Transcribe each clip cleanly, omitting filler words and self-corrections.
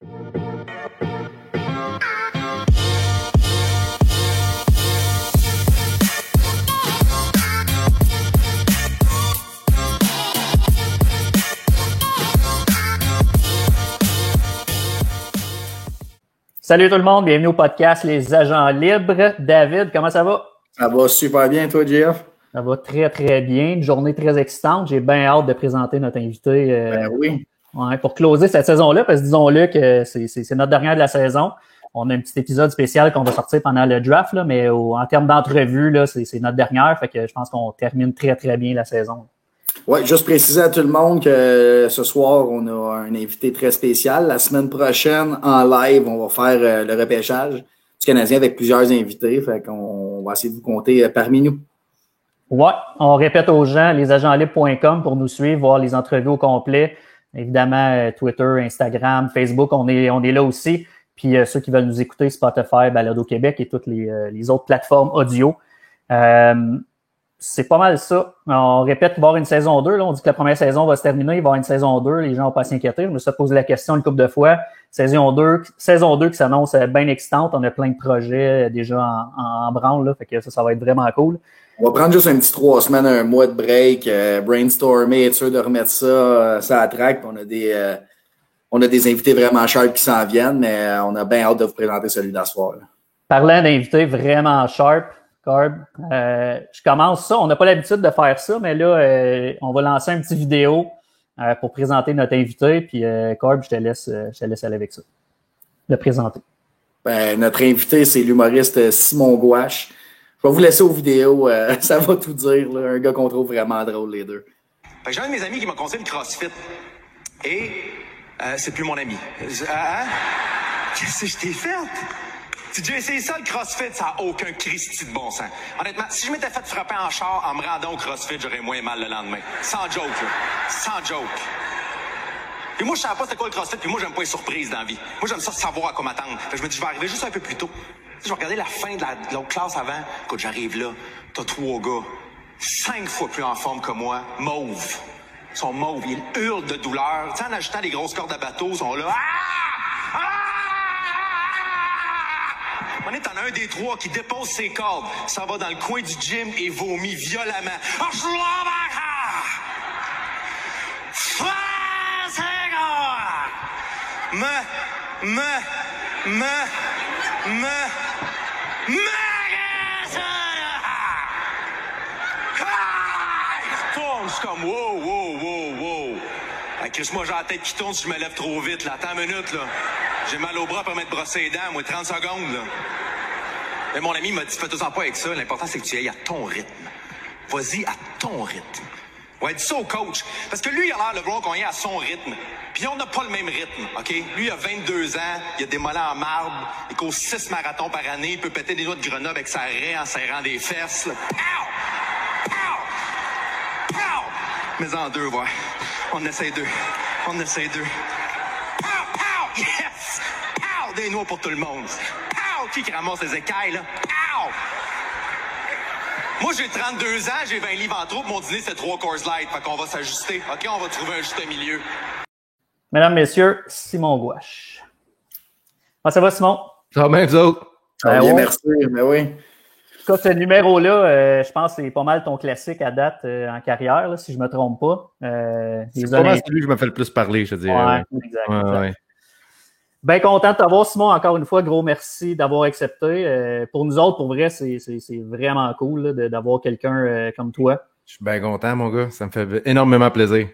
Salut tout le monde, bienvenue au podcast Les Agents Libres. David, comment ça va? Ça va super bien, toi, Jeff? Ça va très, très bien. Une journée très excitante. J'ai bien hâte de présenter notre invité. Oui. Pour closer cette saison-là, parce que disons-le que c'est notre dernière de la saison. On a un petit épisode spécial qu'on va sortir pendant le draft, là, mais en termes d'entrevue, là, c'est notre dernière. Fait que je pense qu'on termine très, très bien la saison. Oui, juste préciser à tout le monde que ce soir, on a un invité très spécial. La semaine prochaine, en live, on va faire le repêchage du Canadien avec plusieurs invités. Fait qu'on va essayer de vous compter parmi nous. Ouais, on répète aux gens, lesagentlibres.com pour nous suivre, voir les entrevues au complet. Évidemment, Twitter, Instagram, Facebook, on est là aussi. Puis ceux qui veulent nous écouter, Spotify, Balado Québec et toutes les autres plateformes audio. C'est pas mal ça. On répète qu'il va y avoir une saison 2. Là. On dit que la première saison va se terminer, il va y avoir une saison 2. Les gens vont pas s'inquiéter. Je me suis posé la question une couple de fois. Saison 2 qui s'annonce bien excitante. On a plein de projets déjà en branle. Là. Fait que ça va être vraiment cool. On va prendre juste un petit 3 semaines, un mois de break, brainstormer, être sûr de remettre ça à track. On a des invités vraiment sharp qui s'en viennent, mais on a bien hâte de vous présenter celui d'asseoir. Parlant d'invités vraiment sharp, Corb, je commence ça. On n'a pas l'habitude de faire ça, mais là, on va lancer un petit vidéo pour présenter notre invité. Puis, Corb, je te laisse aller avec ça. Le présenter. Notre invité, c'est l'humoriste Simon Gouache. Je vais vous laisser aux vidéos. Ça va tout dire. Là. Un gars qu'on trouve vraiment drôle, les deux. J'ai un de mes amis qui m'a conseillé le CrossFit. Et c'est plus mon ami. Qu'est-ce que je t'ai fait? Si j'ai essayé ça, le CrossFit, ça n'a aucun Christi de bon sens. Honnêtement, si je m'étais fait frapper en char en me rendant au CrossFit, j'aurais moins mal le lendemain. Sans joke, là. Sans joke. Et moi, je savais pas c'était quoi le CrossFit, puis moi, j'aime pas les surprises dans la vie. Moi, j'aime ça savoir à quoi m'attendre. Fait que je me dis, je vais arriver juste un peu plus tôt. Je vais regarder la fin de l'autre classe avant. Quand j'arrive là, t'as 3 gars, 5 fois plus en forme que moi, mauves. Ils sont mauves, ils hurlent de douleur. Tu sais, en ajoutant des grosses cordes à bateau, ils sont là. T'en as un des 3 qui dépose ses cordes, s'en va dans le coin du gym et vomit violemment. Je suis comme wow. Chris, moi j'ai la tête qui tourne si je me lève trop vite. Là. Attends une minute, là. J'ai mal au bras pour m'être brossé les dents, moi, 30 secondes, là. Mais mon ami m'a dit, fais-toi pas avec ça. L'important, c'est que tu ailles à ton rythme. Vas-y à ton rythme. Ouais, dis ça au coach. Parce que lui, il a l'air de vouloir qu'on y aille à son rythme. Puis on n'a pas le même rythme, OK? Lui, il a 22 ans, il a des mollets en marbre, il court 6 marathons par année, il peut péter des noix de Grenoble avec sa raie en serrant des fesses, là. Pow! Pow! Pow! Mais en deux, ouais. On essaie deux. Pow! Pow! Yes! Pow! Des noix pour tout le monde. Pow! Qui ramasse les écailles, là? Pow! Moi, j'ai 32 ans, j'ai 20 livres en trop, mon dîner, c'est 3 Coors Light. Fait qu'on va s'ajuster. OK, on va trouver un juste milieu. Mesdames, messieurs, Simon Gouache. Comment ça va, Simon? Ça va bien, vous autres? Ça va bien, merci. Mais oui. En tout cas, ce numéro-là, je pense que c'est pas mal ton classique à date en carrière, là, si je me trompe pas. C'est pas mal celui que je me fais le plus parler, je te dirais. Ouais, exact. Bien content de t'avoir, Simon. Encore une fois, gros merci d'avoir accepté. Pour nous autres, pour vrai, c'est vraiment cool là, d'avoir quelqu'un comme toi. Je suis bien content, mon gars. Ça me fait énormément plaisir.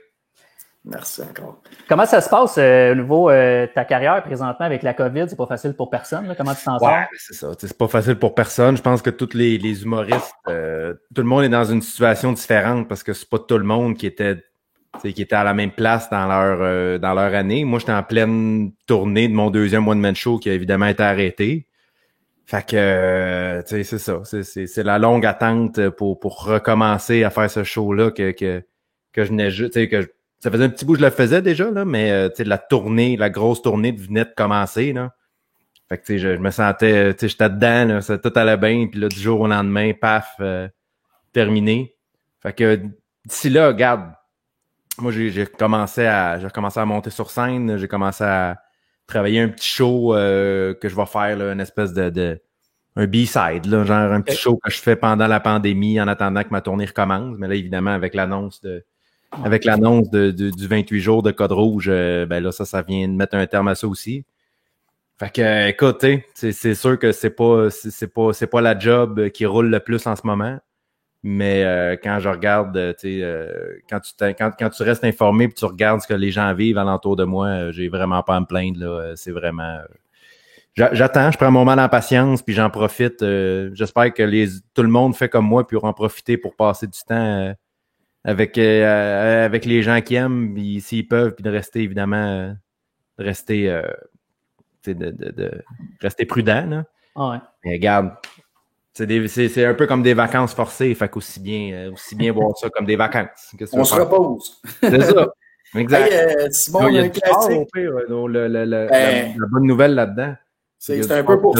Merci encore. Comment ça se passe au niveau de ta carrière présentement avec la COVID? C'est pas facile pour personne. Là. Comment tu t'en sors? Ouais, c'est ça. C'est pas facile pour personne. Je pense que tous les humoristes, tout le monde est dans une situation différente parce que c'est pas tout le monde qui était à la même place dans leur année. Moi, j'étais en pleine tournée de mon 2e one-man show qui a évidemment été arrêté. Fait que, c'est ça. C'est la longue attente pour recommencer à faire ce show-là que je venais juste, ça faisait un petit bout que je le faisais déjà, là, mais la grosse tournée venait de commencer, là. Fait que je me sentais, j'étais dedans, là, ça tout allait bien, puis là, du jour au lendemain, paf, terminé. Fait que d'ici là, regarde, moi j'ai recommencé à monter sur scène, j'ai commencé à travailler un petit show que je vais faire, là, une espèce de un B-side, là, genre un petit show que je fais pendant la pandémie en attendant que ma tournée recommence. Mais là, évidemment, avec l'annonce du 28 jours de Code Rouge, ben là, ça vient de mettre un terme à ça aussi. Fait que, écoute, c'est sûr que c'est pas la job qui roule le plus en ce moment. Mais quand je regarde, quand tu restes informé et tu regardes ce que les gens vivent alentour de moi, j'ai vraiment pas à me plaindre, là. C'est vraiment... J'attends, je prends mon mal en patience, puis j'en profite. J'espère que tout le monde fait comme moi, puis en profiter pour passer du temps avec les gens qui aiment, puis s'ils peuvent, puis de rester, évidemment, de rester prudent. Là. Ah ouais. Mais regarde, c'est un peu comme des vacances forcées, fait qu'aussi bien voir ça comme des vacances. On se repose. C'est ça. Exact. Hey, Simon, il y a un classique. Au pire, la bonne nouvelle là-dedans. C'est un peu pour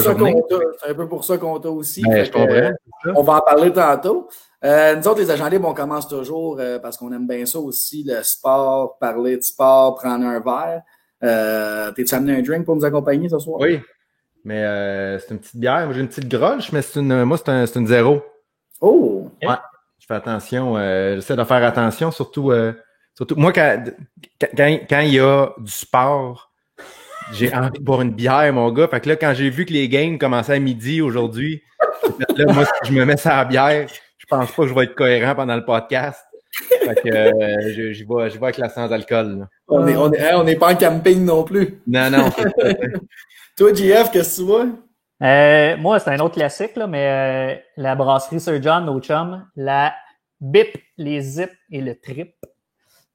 ça qu'on t'a aussi. Je comprends. On va en parler tantôt. Nous autres, les agents libres, on commence toujours parce qu'on aime bien ça aussi, le sport, parler de sport, prendre un verre. T'es-tu amené un drink pour nous accompagner ce soir? Oui, mais c'est une petite bière. Moi, j'ai une petite groche, mais c'est une zéro. Oh! Ouais, je fais attention. J'essaie de faire attention, surtout moi, quand il y a du sport, j'ai envie de boire une bière, mon gars. Fait que là, quand j'ai vu que les games commençaient à midi aujourd'hui, là, moi, si je me mets ça à la bière, je pense pas que je vais être cohérent pendant le podcast. Fait que j'y vais avec la sans-alcool. Là. On n'est pas en camping non plus. Non. Toi, JF, qu'est-ce que tu vois? Moi, c'est un autre classique, là, mais la brasserie Sir John, nos chums, la BIP, les Zips et le Trip.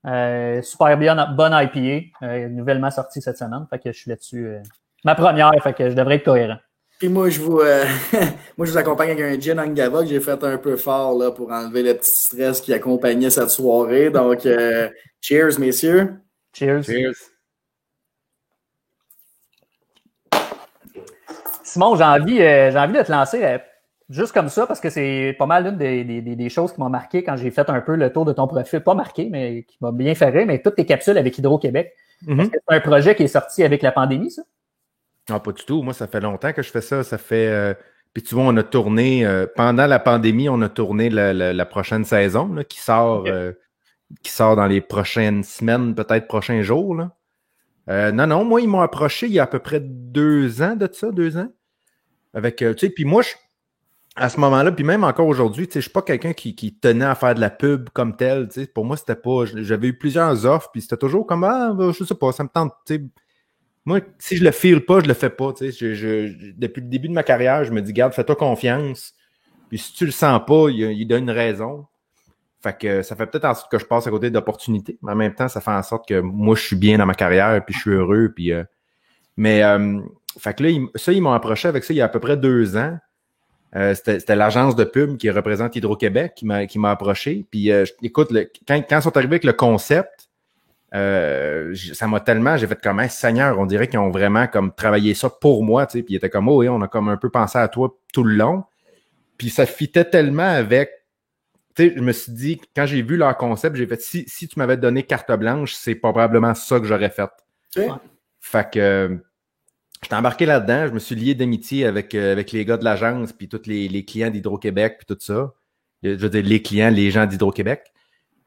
Super bien, bonne IPA, nouvellement sortie cette semaine. Fait que je suis là-dessus. Ma première, fait que je devrais être cohérent. Puis moi, je vous accompagne avec un gin Angava que j'ai fait un peu fort là, pour enlever le petit stress qui accompagnait cette soirée. Donc, cheers, messieurs. Cheers. Simon, j'ai envie de te lancer juste comme ça parce que c'est pas mal l'une des choses qui m'ont marqué quand j'ai fait un peu le tour de ton profil. Pas marqué, mais qui m'a bien fait rire, mais toutes tes capsules avec Hydro-Québec. Est-ce que c'est un projet qui est sorti avec la pandémie, ça? Non, pas du tout. Moi, ça fait longtemps que je fais ça. Ça fait... Puis tu vois, on a tourné... pendant la pandémie, on a tourné la prochaine saison là, qui sort dans les prochaines semaines, peut-être prochains jours. Là. Non, moi, ils m'ont approché il y a à peu près 2 ans de ça, 2 ans. Avec, tu sais, puis moi, à ce moment-là, puis même encore aujourd'hui, tu sais, je suis pas quelqu'un qui tenait à faire de la pub comme tel, tu sais. Pour moi, c'était pas... J'avais eu plusieurs offres, puis c'était toujours comme, je sais pas, ça me tente, tu sais. Moi, si je le file pas, je le fais pas, tu sais. Depuis le début de ma carrière, je me dis, garde, fais-toi confiance. Puis si tu le sens pas, il donne une raison. Fait que ça fait peut-être en sorte que je passe à côté d'opportunités, mais en même temps, ça fait en sorte que moi, je suis bien dans ma carrière, puis je suis heureux, puis... fait que là, ils m'ont approché avec ça il y a à peu près 2 ans. C'était l'agence de pub qui représente Hydro-Québec qui m'a approché. Puis écoute, quand ils sont arrivés avec le concept, ça m'a tellement, j'ai fait comme un Seigneur, on dirait qu'ils ont vraiment comme travaillé ça pour moi, tu sais. Puis ils étaient comme, oh oui, on a comme un peu pensé à toi tout le long. Puis ça fitait tellement avec, tu sais, je me suis dit, quand j'ai vu leur concept, j'ai fait, si tu m'avais donné carte blanche, c'est probablement ça que j'aurais fait. Ouais. Fait que j'étais embarqué là-dedans, je me suis lié d'amitié avec les gars de l'agence, puis tous les clients d'Hydro-Québec, puis tout ça. Je veux dire, les clients, les gens d'Hydro-Québec.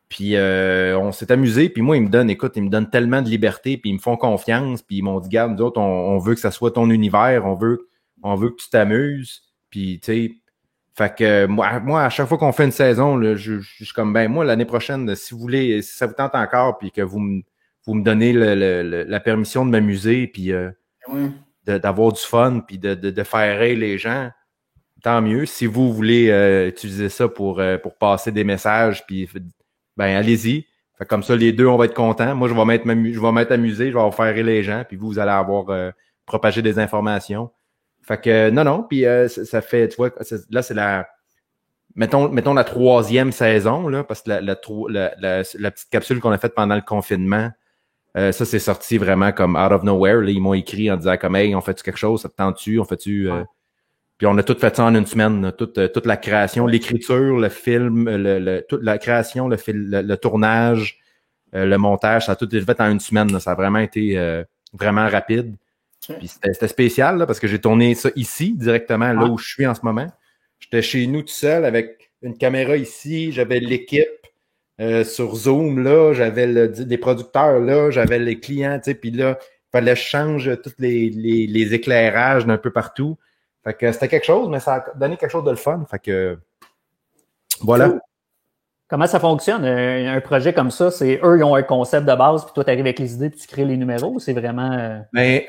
Puis on s'est amusé, puis moi, ils me donnent tellement de liberté, puis ils me font confiance, puis ils m'ont dit, garde, nous autres, on veut que ça soit ton univers, on veut que tu t'amuses, puis tu sais, fait que moi, à chaque fois qu'on fait une saison, là, je suis comme, ben moi, l'année prochaine, si ça vous tente encore, puis que vous me donnez la permission de m'amuser, puis d'avoir du fun, puis de faire rire les gens, tant mieux. Si vous voulez utiliser ça pour passer des messages, puis ben allez-y. Fait comme ça, les deux, on va être contents. Moi, je vais m'être amusé, je vais faire rire les gens, puis vous allez avoir propagé des informations. Fait que non, puis ça fait, tu vois, là, c'est mettons la 3e saison, là, parce que la petite capsule qu'on a faite pendant le confinement, ça, c'est sorti vraiment comme out of nowhere. Là, ils m'ont écrit en disant comme, hey, on fait-tu quelque chose, ça te tente-tu, on fait-tu... Puis on a tout fait ça en une semaine, là, toute la création, l'écriture, le film, toute la création, le tournage, le montage, ça a tout été fait en une semaine. Là. Ça a vraiment été vraiment rapide. Okay. Puis c'était spécial là, parce que j'ai tourné ça ici, directement, là où je suis en ce moment. J'étais chez nous tout seul avec une caméra ici, j'avais l'équipe sur Zoom, là, j'avais des producteurs là, j'avais les clients, tu sais, puis là, il fallait que je change tous les éclairages d'un peu partout. Fait que c'était quelque chose, mais ça a donné quelque chose de le fun. Fait que voilà. Cool. Comment ça fonctionne? Un projet comme ça, c'est eux, ils ont un concept de base, puis toi, tu arrives avec les idées, puis tu crées les numéros, ou c'est vraiment... Ben,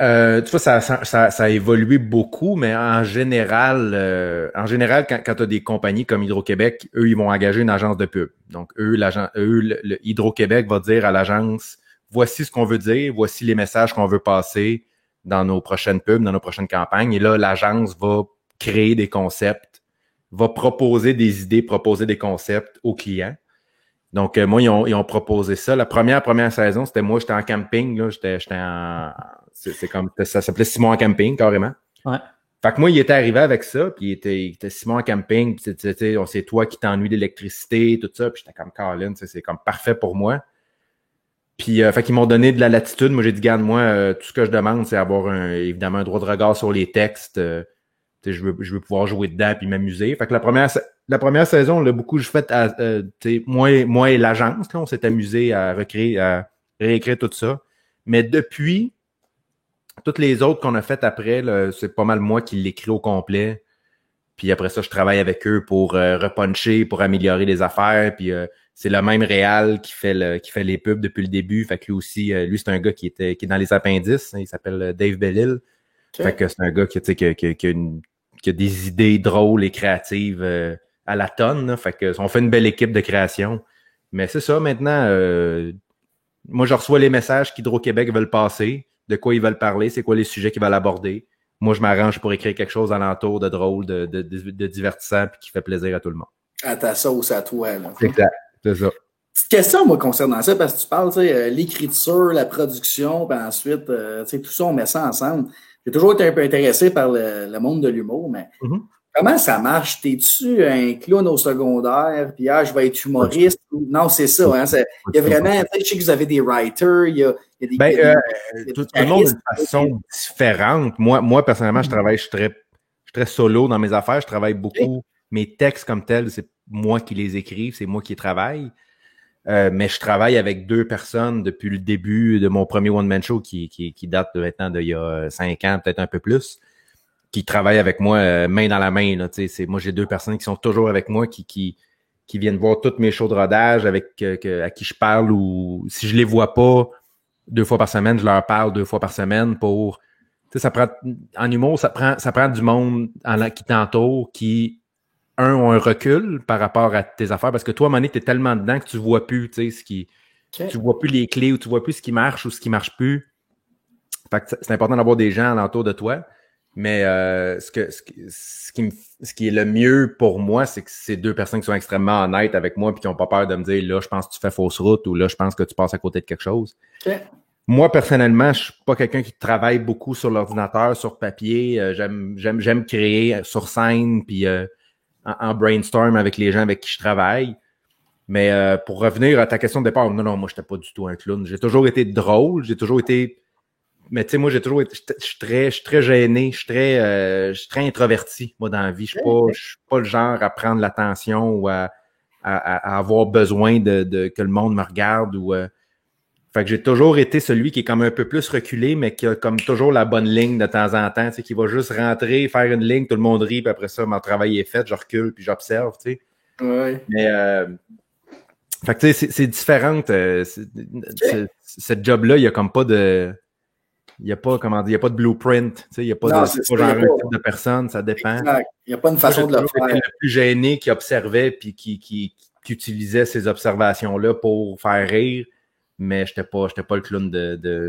tu vois, ça a évolué beaucoup, mais en général, quand tu as des compagnies comme Hydro-Québec, eux, ils vont engager une agence de pub. Donc, le Hydro-Québec va dire à l'agence, voici ce qu'on veut dire, voici les messages qu'on veut passer dans nos prochaines pubs, dans nos prochaines campagnes. Et là, l'agence va créer des concepts, va proposer des idées, proposer des concepts aux clients. Donc, moi, ils ont proposé ça. La première saison, c'était moi, j'étais en camping, là, j'étais c'est comme, ça s'appelait Simon en camping, carrément. Ouais. Fait que moi, il était arrivé avec ça, puis il était Simon en camping, puis c'est toi qui t'ennuies d'électricité, tout ça, puis j'étais comme Colin, c'est comme parfait pour moi. Puis, fait qu'ils m'ont donné de la latitude. Moi, j'ai dit, garde, moi, tout ce que je demande, c'est avoir évidemment un droit de regard sur les textes. Je veux pouvoir jouer dedans puis m'amuser. Fait que la première saison, là, beaucoup je fait moi et l'agence, là, on s'est amusé à réécrire tout ça. Mais depuis, toutes les autres qu'on a faites après, là, c'est pas mal moi qui l'écris au complet. Puis après ça, je travaille avec eux pour repuncher, pour améliorer les affaires. Puis c'est le même réal qui fait les pubs depuis le début. Fait que lui aussi, lui, c'est un gars qui est dans les appendices. Hein, il s'appelle Dave Bellil. Okay. Fait que c'est un gars qui a des idées drôles et créatives à la tonne. Là. Fait que on fait une belle équipe de création. Mais c'est ça, maintenant, moi, je reçois les messages qu'Hydro-Québec veulent passer, de quoi ils veulent parler, c'est quoi les sujets qu'ils veulent aborder. Moi, je m'arrange pour écrire quelque chose alentour de drôle, de divertissant, puis qui fait plaisir à tout le monde. À ta sauce, à toi. Là. Exact, c'est ça. Petite question, moi, concernant ça, parce que tu parles, tu sais, l'écriture, la production, puis ensuite, tu sais, tout ça, on met ça ensemble. J'ai toujours été un peu intéressé par le monde de l'humour, mais comment ça marche? T'es-tu un clown au secondaire, puis je vais être humoriste? Non, c'est ça. Hein, il y a vraiment, je sais que vous avez des writers, il y a des tout le monde a une façon différente. Moi personnellement, je suis très solo dans mes affaires. Je travaille beaucoup. Mes textes comme tels, c'est moi qui les écris, c'est moi qui les travaille. Mais je travaille avec 2 personnes depuis le début de mon premier one-man show qui date de maintenant d'il y a 5 ans, peut-être un peu plus, qui travaillent avec moi main dans la main. Là, moi, j'ai 2 personnes qui sont toujours avec moi, qui viennent voir toutes mes shows de rodage, à qui je parle, ou si je les vois pas 2 fois par semaine, je leur parle 2 fois par semaine pour... Ça prend, en humour, ça prend du monde qui t'entoure, qui... ont un recul par rapport à tes affaires, parce que toi, à un moment donné, t'es tellement dedans que tu vois plus, tu vois plus les clés, ou tu vois plus ce qui marche ou ce qui marche plus. Fait que c'est important d'avoir des gens alentour de toi. Mais ce qui est le mieux pour moi, c'est que c'est 2 personnes qui sont extrêmement honnêtes avec moi et qui n'ont pas peur de me dire, là, je pense que tu fais fausse route, ou là, je pense que tu passes à côté de quelque chose. Okay. Moi, personnellement, je suis pas quelqu'un qui travaille beaucoup sur l'ordinateur, sur papier. J'aime créer sur scène, puis en brainstorm avec les gens avec qui je travaille. Mais pour revenir à ta question de départ, non, moi, j'étais pas du tout un clown. J'ai toujours été drôle, mais tu sais, moi, je suis très gêné, je suis très introverti, moi, dans la vie. Je suis pas le genre à prendre l'attention ou à avoir besoin de que le monde me regarde ou fait que j'ai toujours été celui qui est comme un peu plus reculé, mais qui a comme toujours la bonne ligne de temps en temps, tu sais, qui va juste rentrer, faire une ligne, tout le monde rit, puis après ça, mon travail est fait, je recule, puis j'observe, tu sais. Ouais. Mais, fait que tu sais, c'est différent. Cette job-là, il y a comme pas de... Il n'y a pas, il y a pas de blueprint, tu sais, il n'y a pas non, de... C'est pas genre un type de personne, ça dépend. Exact. Il n'y a pas une façon de le faire. Le plus gêné qui observait, puis qui utilisait ces observations-là pour faire rire. Mais j'étais pas le clown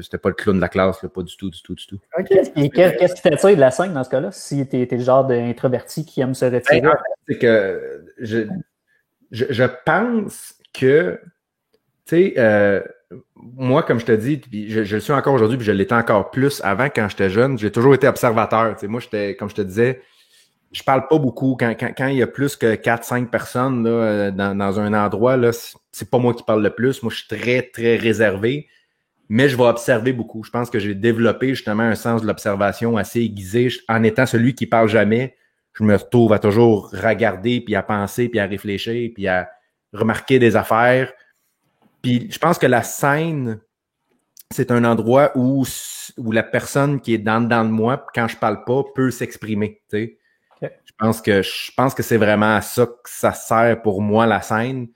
j'étais pas le clown de la classe, là, pas du tout. Okay. Et qu'est-ce qui t'attire de la scène dans ce cas-là, si t'es le genre d'introverti qui aime se retirer? En fait, c'est que je pense que, tu sais, moi, comme je te dis, puis je le suis encore aujourd'hui, puis je l'étais encore plus avant quand j'étais jeune, j'ai toujours été observateur. Tu sais, moi, comme je te disais, je parle pas beaucoup. Quand il y a plus que 4-5 personnes là, dans un endroit, là, c'est pas moi qui parle le plus. Moi, je suis très, très réservé. mais je vais observer beaucoup. Je pense que j'ai développé justement un sens de l'observation assez aiguisé. En étant celui qui parle jamais, je me retrouve à toujours regarder, puis à penser, puis à réfléchir, puis à remarquer des affaires. Puis je pense que la scène, c'est un endroit où la personne qui est dans de moi, quand je parle pas, peut s'exprimer. Tu sais. Okay. Je pense que c'est vraiment à ça que ça sert pour moi, la scène.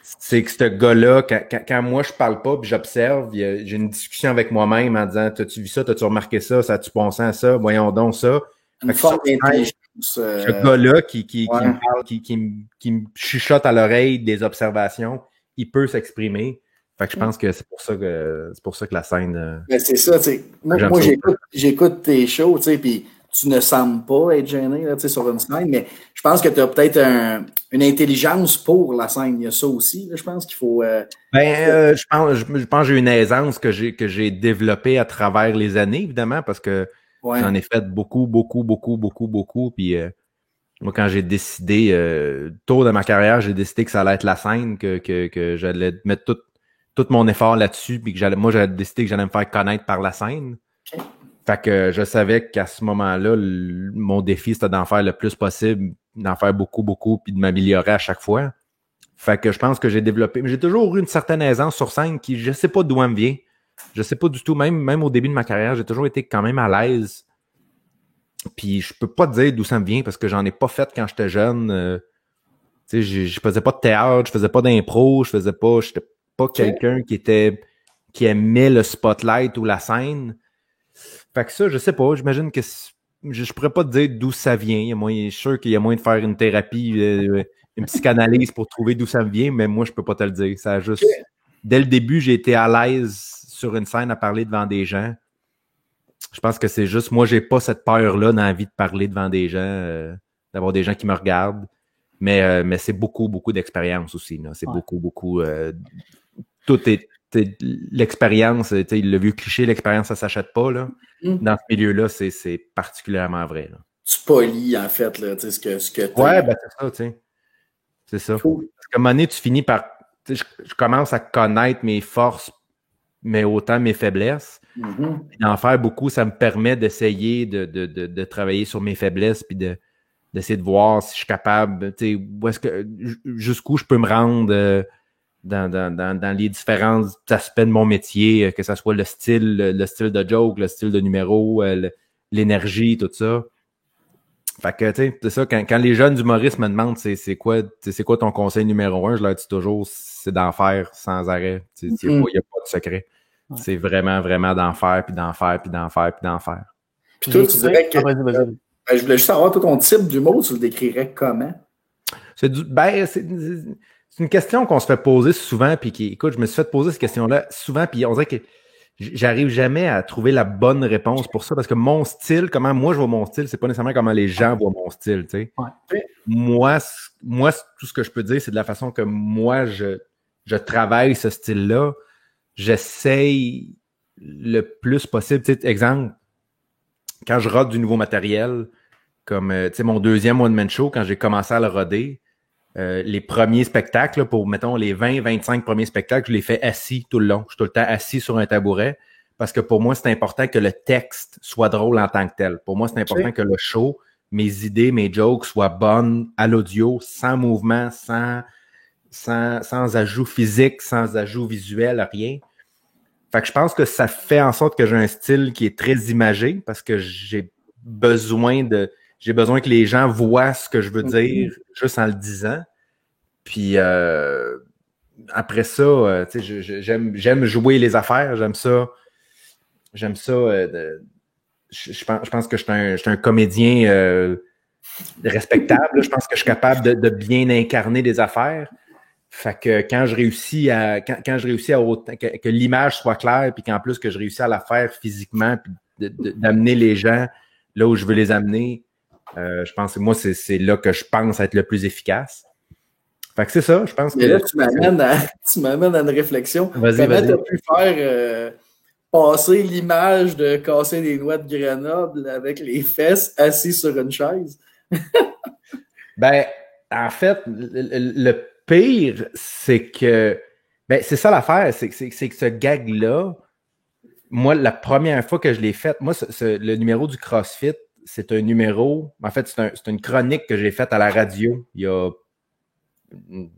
C'est que ce gars-là, quand moi je parle pas puis j'observe, j'ai une discussion avec moi-même en disant t'as-tu vu ça, t'as-tu remarqué ça, ça a-tu pensé à ça, voyons donc ça. Une forme d'intelligence. Ce gars-là qui me parle, qui me chuchote à l'oreille des observations, il peut s'exprimer. Fait que je pense que c'est pour ça que la scène. Ben, c'est ça, tu sais. Moi j'écoute tes shows, tu sais, puis tu ne sembles pas être gêné là, sur une scène, mais je pense que tu as peut-être une intelligence pour la scène. Il y a ça aussi, là, je pense qu'il faut... je pense que j'ai une aisance que j'ai développée à travers les années, évidemment, parce que j'en ai fait beaucoup. Puis moi, quand j'ai décidé, tôt dans ma carrière, j'ai décidé que ça allait être la scène, que j'allais mettre tout mon effort là-dessus, puis que j'allais décider que j'allais me faire connaître par la scène. Okay. Fait que je savais qu'à ce moment-là, mon défi, c'était d'en faire le plus possible, d'en faire beaucoup, puis de m'améliorer à chaque fois. Fait que je pense que j'ai développé... Mais j'ai toujours eu une certaine aisance sur scène qui, je sais pas d'où elle me vient. Je sais pas du tout, même au début de ma carrière, j'ai toujours été quand même à l'aise. Puis je peux pas te dire d'où ça me vient parce que j'en ai pas fait quand j'étais jeune. Tu sais, je faisais pas de théâtre, je faisais pas d'impro, j'étais pas quelqu'un qui aimait le spotlight ou la scène. Fait que ça, je sais pas, j'imagine que je pourrais pas te dire d'où ça vient. Je suis sûr qu'il y a moyen de faire une thérapie, une psychanalyse pour trouver d'où ça me vient, mais moi, je peux pas te le dire. Ça a juste... Dès le début, j'ai été à l'aise sur une scène à parler devant des gens. Je pense que c'est juste, moi, j'ai pas cette peur-là d'envie de parler devant des gens, d'avoir des gens qui me regardent. Mais c'est beaucoup d'expérience aussi. Là. C'est beaucoup... tout est... L'expérience, le vieux cliché, l'expérience, ça s'achète pas. Là. Dans ce milieu-là, c'est particulièrement vrai. Là. Tu polis, en fait, là, ce que t'as. Ouais, ben c'est ça, tu sais. C'est ça. Cool. Parce qu'à un moment donné, tu finis par... Je commence à connaître mes forces, mais autant mes faiblesses. D'en faire beaucoup, ça me permet d'essayer de travailler sur mes faiblesses puis d'essayer de voir si je suis capable, tu sais, jusqu'où je peux me rendre... Dans les différents aspects de mon métier, que ce soit le style de joke, le style de numéro, l'énergie, tout ça. Fait que, tu sais, c'est ça, quand les jeunes humoristes me demandent c'est quoi ton conseil numéro 1, je leur dis toujours, c'est d'en faire sans arrêt. Il n'y a pas de secret. Ouais. C'est vraiment d'en faire, puis d'en faire, puis d'en faire, puis d'en faire. Puis toi, tu dirais que... je voulais juste savoir, toi, ton type d'humour, tu le décrirais comment? C'est une question qu'on se fait poser souvent, puis écoute, je me suis fait poser cette question-là souvent, puis on dirait que j'arrive jamais à trouver la bonne réponse pour ça, parce que mon style, comment moi je vois mon style, c'est pas nécessairement comment les gens voient mon style, tu sais. Ouais. Moi, tout ce que je peux dire, c'est de la façon que moi, je travaille ce style-là. J'essaye le plus possible. Tu sais, exemple, quand je rode du nouveau matériel, comme, tu sais, mon deuxième one-man show, quand j'ai commencé à le roder, les premiers spectacles, pour, mettons, les 20-25 premiers spectacles, je les fais assis tout le long. Je suis tout le temps assis sur un tabouret parce que pour moi, c'est important que le texte soit drôle en tant que tel. Pour moi, c'est important que le show, mes idées, mes jokes soient bonnes à l'audio, sans mouvement, sans ajout physique, sans ajout visuel, rien. Fait que je pense que ça fait en sorte que j'ai un style qui est très imagé parce que j'ai besoin que les gens voient ce que je veux dire juste en le disant. Puis après ça, tu sais, j'aime jouer les affaires, j'aime ça. Je pense que je suis un comédien respectable. Je pense que je suis capable de bien incarner des affaires. Fait que quand je réussis à que l'image soit claire, puis qu'en plus que je réussis à la faire physiquement, puis d'amener les gens là où je veux les amener. Je pense que moi, c'est là que je pense être le plus efficace. Fait que c'est ça, je pense que... Et là, tu m'amènes à une réflexion. Vas-y. Comment tu as pu faire passer l'image de casser des noix de Grenoble avec les fesses assis sur une chaise? Ben, en fait, le pire, c'est que... Ben, c'est ça l'affaire, c'est que ce gag-là, moi, la première fois que je l'ai faite, moi, le numéro du CrossFit, c'est un numéro, en fait, c'est une chronique que j'ai faite à la radio il y a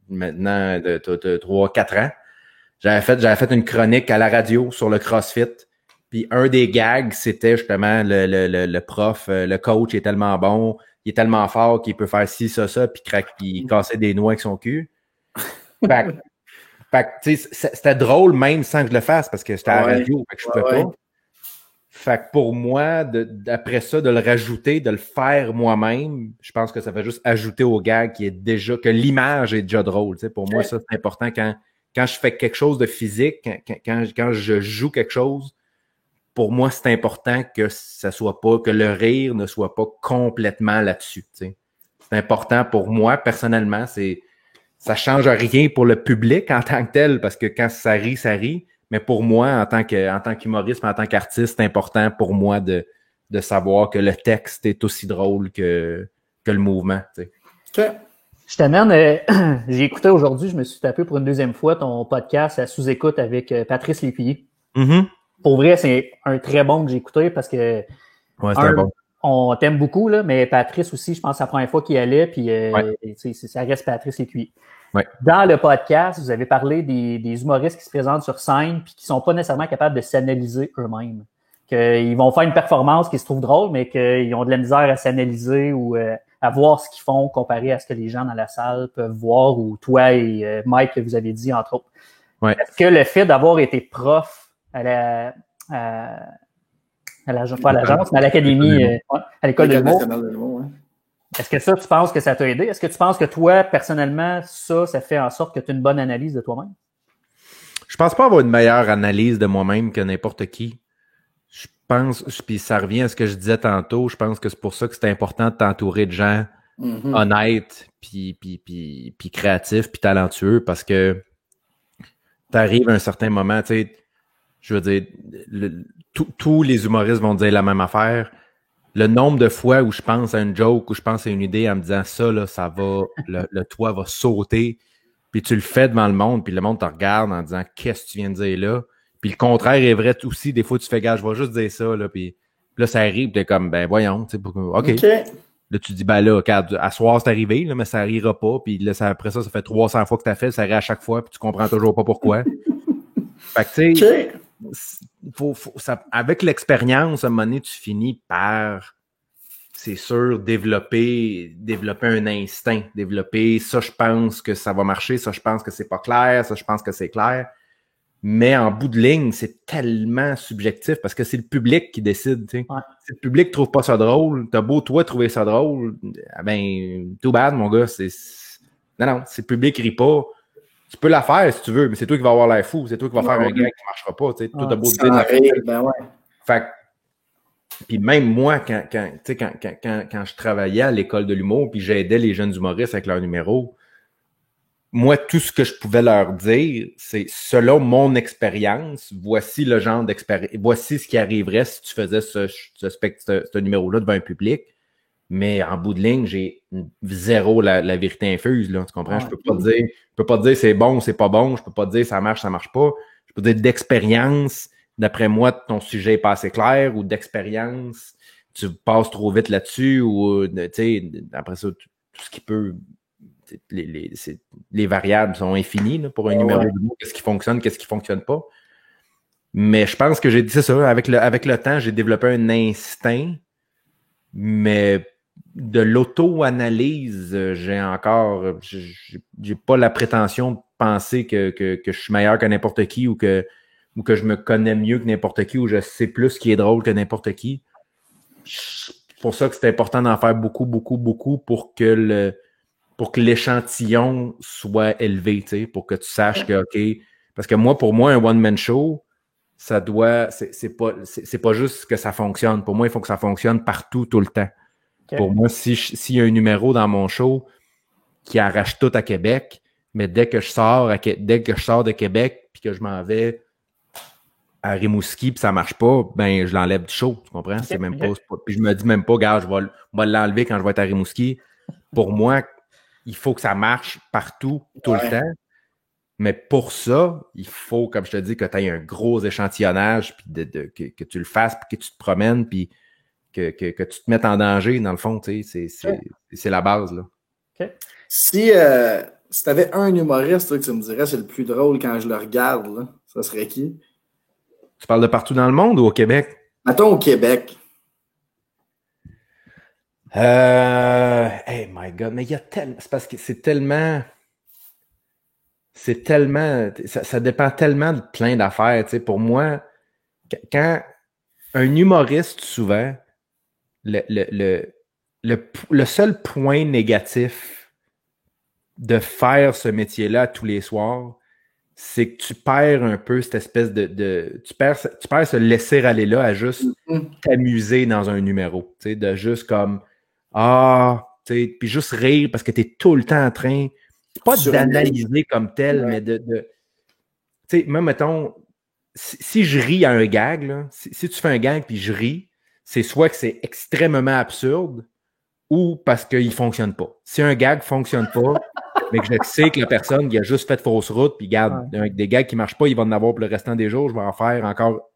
maintenant 3-4 ans. J'avais fait une chronique à la radio sur le CrossFit. Puis un des gags, c'était justement le prof, le coach est tellement bon, il est tellement fort qu'il peut faire ci, ça, puis casser des noix avec son cul. Fait que tu sais, c'était drôle même sans que je le fasse parce que j'étais à la radio, fait que je peux pas. Fait que pour moi, d'après ça, de le rajouter, de le faire moi-même, je pense que ça fait juste ajouter au gag que l'image est déjà drôle. Tu sais, pour moi, ça, c'est important quand je fais quelque chose de physique, quand je joue quelque chose, pour moi, c'est important que que le rire ne soit pas complètement là-dessus. Tu sais. C'est important pour moi, personnellement, ça change rien pour le public en tant que tel, parce que quand ça rit, ça rit. Mais pour moi, en tant qu'humoriste, en tant qu'artiste, c'est important pour moi de savoir que le texte est aussi drôle que le mouvement. Tu sais. Okay. Je t'amène, j'ai écouté aujourd'hui, je me suis tapé pour une deuxième fois ton podcast à sous-écoute avec Patrice Lécuyer. Mm-hmm. Pour vrai, c'est un très bon que j'ai écouté parce que bon. On t'aime beaucoup, là, mais Patrice aussi, je pense que c'est la première fois qu'il allait, puis ça reste Patrice Lécuyer. Ouais. Dans le podcast, vous avez parlé des humoristes qui se présentent sur scène puis qui sont pas nécessairement capables de s'analyser eux-mêmes. Qu'ils vont faire une performance qui se trouve drôle, mais qu'ils ont de la misère à s'analyser ou à voir ce qu'ils font comparé à ce que les gens dans la salle peuvent voir, ou toi et Mike que vous avez dit, entre autres. Ouais. Est-ce que le fait d'avoir été prof à l'agence, mais à l'académie, à l'école de l'humour, est-ce que ça, tu penses que ça t'a aidé? Est-ce que tu penses que toi, personnellement, ça fait en sorte que tu as une bonne analyse de toi-même? Je pense pas avoir une meilleure analyse de moi-même que n'importe qui. Je pense, puis ça revient à ce que je disais tantôt, je pense que c'est pour ça que c'est important de t'entourer de gens honnêtes, puis créatifs, puis talentueux, parce que t'arrives à un certain moment, tu sais, je veux dire, tous les humoristes vont dire la même affaire. Le nombre de fois où je pense à une joke, où je pense à une idée en me disant ça, là, ça va, le toit va sauter, puis tu le fais devant le monde, puis le monde te regarde en disant qu'est-ce que tu viens de dire là? Puis le contraire est vrai aussi, des fois tu fais gars, je vais juste dire ça, là, puis là ça arrive, puis t'es comme, ben voyons, tu sais, OK. Là tu dis, ben là, regarde, à soir c'est arrivé, là, mais ça rira pas, puis là, après ça fait 300 fois que t'as fait, ça rit à chaque fois, puis tu comprends toujours pas pourquoi. Fait que tu sais, avec l'expérience, à un moment donné, tu finis par, c'est sûr, développer un instinct, développer ça, je pense que ça va marcher, ça, je pense que c'est pas clair, ça, je pense que c'est clair. Mais en bout de ligne, c'est tellement subjectif parce que c'est le public qui décide. Tu sais. Ouais. Si le public trouve pas ça drôle, t'as beau toi trouver ça drôle, ben, too bad, mon gars. Non, si le public rit pas, tu peux la faire si tu veux, mais c'est toi qui vas avoir l'air fou. C'est toi qui vas faire un gag qui marchera pas. Tu sais. Toi, t'as beau dire. Ben ouais. Fait puis même moi, quand je travaillais à l'école de l'humour, puis j'aidais les jeunes humoristes avec leurs numéros, moi, tout ce que je pouvais leur dire, c'est selon mon expérience, voici le genre d'expérience, voici ce qui arriverait si tu faisais ce numéro-là devant un public. Mais en bout de ligne, j'ai zéro la vérité infuse, là. Tu comprends? Je peux pas te dire c'est bon, c'est pas bon. Je peux pas te dire ça marche pas. Je peux te dire d'expérience. D'après moi, ton sujet est pas assez clair, ou d'expérience, tu passes trop vite là-dessus, ou tu sais, après ça, tout ce qui peut. Les variables sont infinies là, pour un numéro de mots. Qu'est-ce qui fonctionne pas. Mais je pense que j'ai dit ça. Avec le temps, j'ai développé un instinct, mais de l'auto-analyse, j'ai pas la prétention de penser que je suis meilleur que n'importe qui, ou que je me connais mieux que n'importe qui, ou je sais plus ce qui est drôle que n'importe qui. C'est pour ça que c'est important d'en faire beaucoup, beaucoup, beaucoup pour que l'échantillon soit élevé, tu sais, pour que tu saches que, OK, parce que pour moi, un one-man show, c'est pas juste que ça fonctionne. Pour moi, il faut que ça fonctionne partout, tout le temps. Okay. Pour moi, s'il y a un numéro dans mon show qui arrache tout à Québec, mais dès que je sors de Québec puis que je m'en vais à Rimouski puis ça marche pas, ben je l'enlève du show, tu comprends? Okay. C'est même pas. Puis je me dis même pas, gars, je vais l'enlever quand je vais être à Rimouski. Pour moi, il faut que ça marche partout, tout le temps. Mais pour ça, il faut, comme je te dis, que tu aies un gros échantillonnage, puis que tu le fasses, puis que tu te promènes, puis que tu te mettes en danger, dans le fond, tu sais, c'est la base, là. Okay. Si tu avais un humoriste là, que tu me dirais c'est le plus drôle quand je le regarde, là, ça serait qui? Tu parles de partout dans le monde ou au Québec? Mettons au Québec. Hey my God, mais il y a tellement... C'est parce que c'est tellement... Ça dépend tellement de plein d'affaires, tu sais. Pour moi, quand un humoriste, souvent, le seul point négatif de faire ce métier-là tous les soirs, c'est que tu perds un peu cette espèce tu perds ce laisser aller là à juste t'amuser dans un numéro, tu sais, de juste comme tu sais, puis juste rire parce que t'es tout le temps en train, pas d'analyser comme tel, mais tu sais, même mettons, si je ris à un gag, là, si tu fais un gag puis je ris, c'est soit que c'est extrêmement absurde ou parce qu'il fonctionne pas. Si un gag fonctionne pas, mais que je sais que la personne qui a juste fait fausse route, puis regarde, des gags qui marchent pas, il va en avoir pour le restant des jours, je vais en faire encore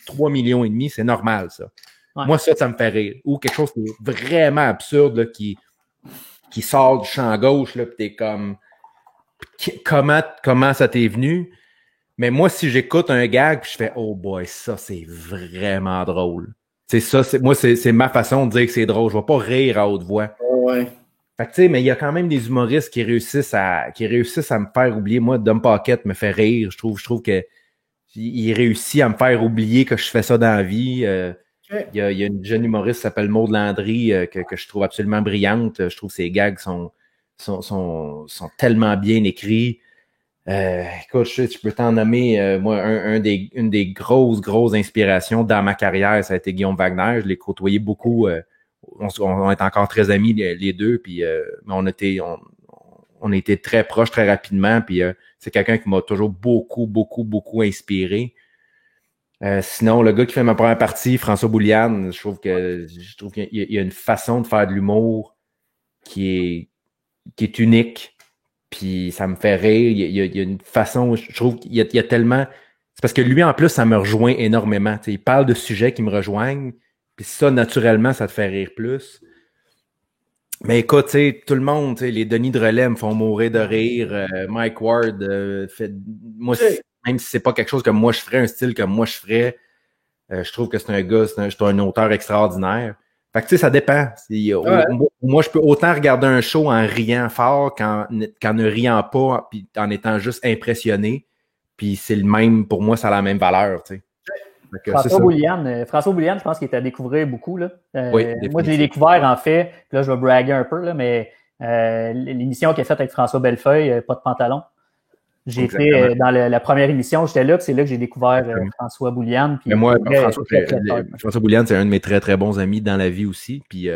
3,5 millions, c'est normal, ça. Ouais. Moi, ça me fait rire. Ou quelque chose qui est vraiment absurde, là, qui sort du champ gauche, là, puis t'es comme, comment ça t'est venu? Mais moi, si j'écoute un gag, puis je fais, oh boy, ça, c'est vraiment drôle. C'est ça, moi, c'est ma façon de dire que c'est drôle. Je vais pas rire à haute voix. Ouais. Fait que tu sais, mais il y a quand même des humoristes qui réussissent à me faire oublier. Moi, Dom Pocket me fait rire. Je trouve que il réussit à me faire oublier que je fais ça dans la vie. Il y a une jeune humoriste qui s'appelle Maud Landry que je trouve absolument brillante. Je trouve que ses gags sont tellement bien écrits. Écoute, je peux t'en nommer, moi, une des grosses inspirations dans ma carrière, ça a été Guillaume Wagner. Je l'ai côtoyé beaucoup. On est encore très amis les deux, puis on était très proches très rapidement, puis c'est quelqu'un qui m'a toujours beaucoup inspiré. Sinon, le gars qui fait ma première partie, François Bouliane, je trouve qu'il y a une façon de faire de l'humour qui est unique, puis ça me fait rire. Il y a une façon, je trouve qu'il y a tellement... C'est parce que lui, en plus, ça me rejoint énormément. T'sais, il parle de sujets qui me rejoignent, puis ça, naturellement, ça te fait rire plus. Mais écoute, tu sais, tout le monde, les Denis de Relais me font mourir de rire. Mike Ward, moi, même si c'est pas quelque chose que moi je ferais, un style que moi je ferais, je trouve que c'est un gars, c'est un auteur extraordinaire. Fait que tu sais, ça dépend. Moi, je peux autant regarder un show en riant fort qu'en ne riant pas, puis en étant juste impressionné. Puis c'est le même, pour moi, ça a la même valeur, tu sais. François Bouliane, je pense qu'il était à découvrir beaucoup, là. Oui, moi, je l'ai découvert, en fait, puis là, je vais braguer un peu, là, mais l'émission qu'il a faite avec François Bellefeuille, Pas de pantalon. J'ai été dans la première émission, j'étais là, puis c'est là que j'ai découvert François Bouliane. Mais moi, François Bouliane, c'est un de mes très, très bons amis dans la vie aussi. Puis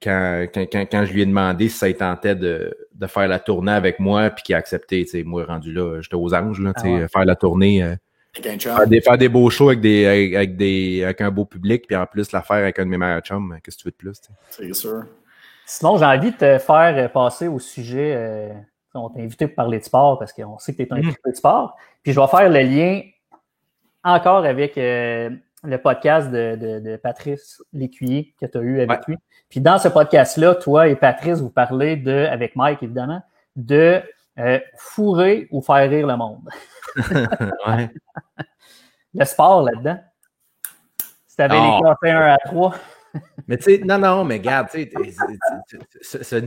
quand je lui ai demandé si ça il tentait de faire la tournée avec moi, puis qu'il a accepté, tu sais, moi, rendu là, j'étais aux anges, là, tu sais, faire la tournée, faire des beaux shows avec un beau public, puis en plus, la faire avec un de mes meilleurs chums, qu'est-ce que tu veux de plus, tu sais? C'est sûr. Sinon, j'ai envie de te faire passer au sujet... on t'a invité pour parler de sport parce qu'on sait que tu es un équipé de sport. Puis je vais faire le lien encore avec le podcast de Patrice Lécuyer que tu as eu avec lui. Puis dans ce podcast-là, toi et Patrice, vous parlez avec Mike évidemment, de fourrer ou faire rire le monde. Ouais. Le sport là-dedans. Si tu avais les cafés 1 à 3. Mais tu sais, non, mais regarde, tu sais,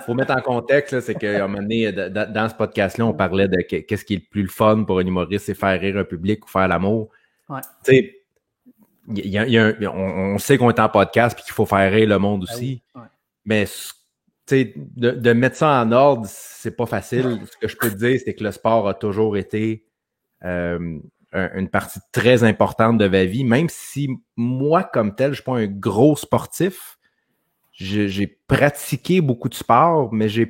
faut mettre en contexte, là, c'est qu'à un moment donné, dans ce podcast-là, on parlait de qu'est-ce qui est le plus le fun pour un humoriste, c'est faire rire un public ou faire l'amour. Ouais. Tu sais, on sait qu'on est en podcast et qu'il faut faire rire le monde aussi. Oui. Ouais. Mais tu sais, de mettre ça en ordre, c'est pas facile. Ce que je peux te dire, c'est que le sport a toujours été une partie très importante de ma vie, même si moi, comme tel, je suis pas un gros sportif. J'ai pratiqué beaucoup de sport, mais je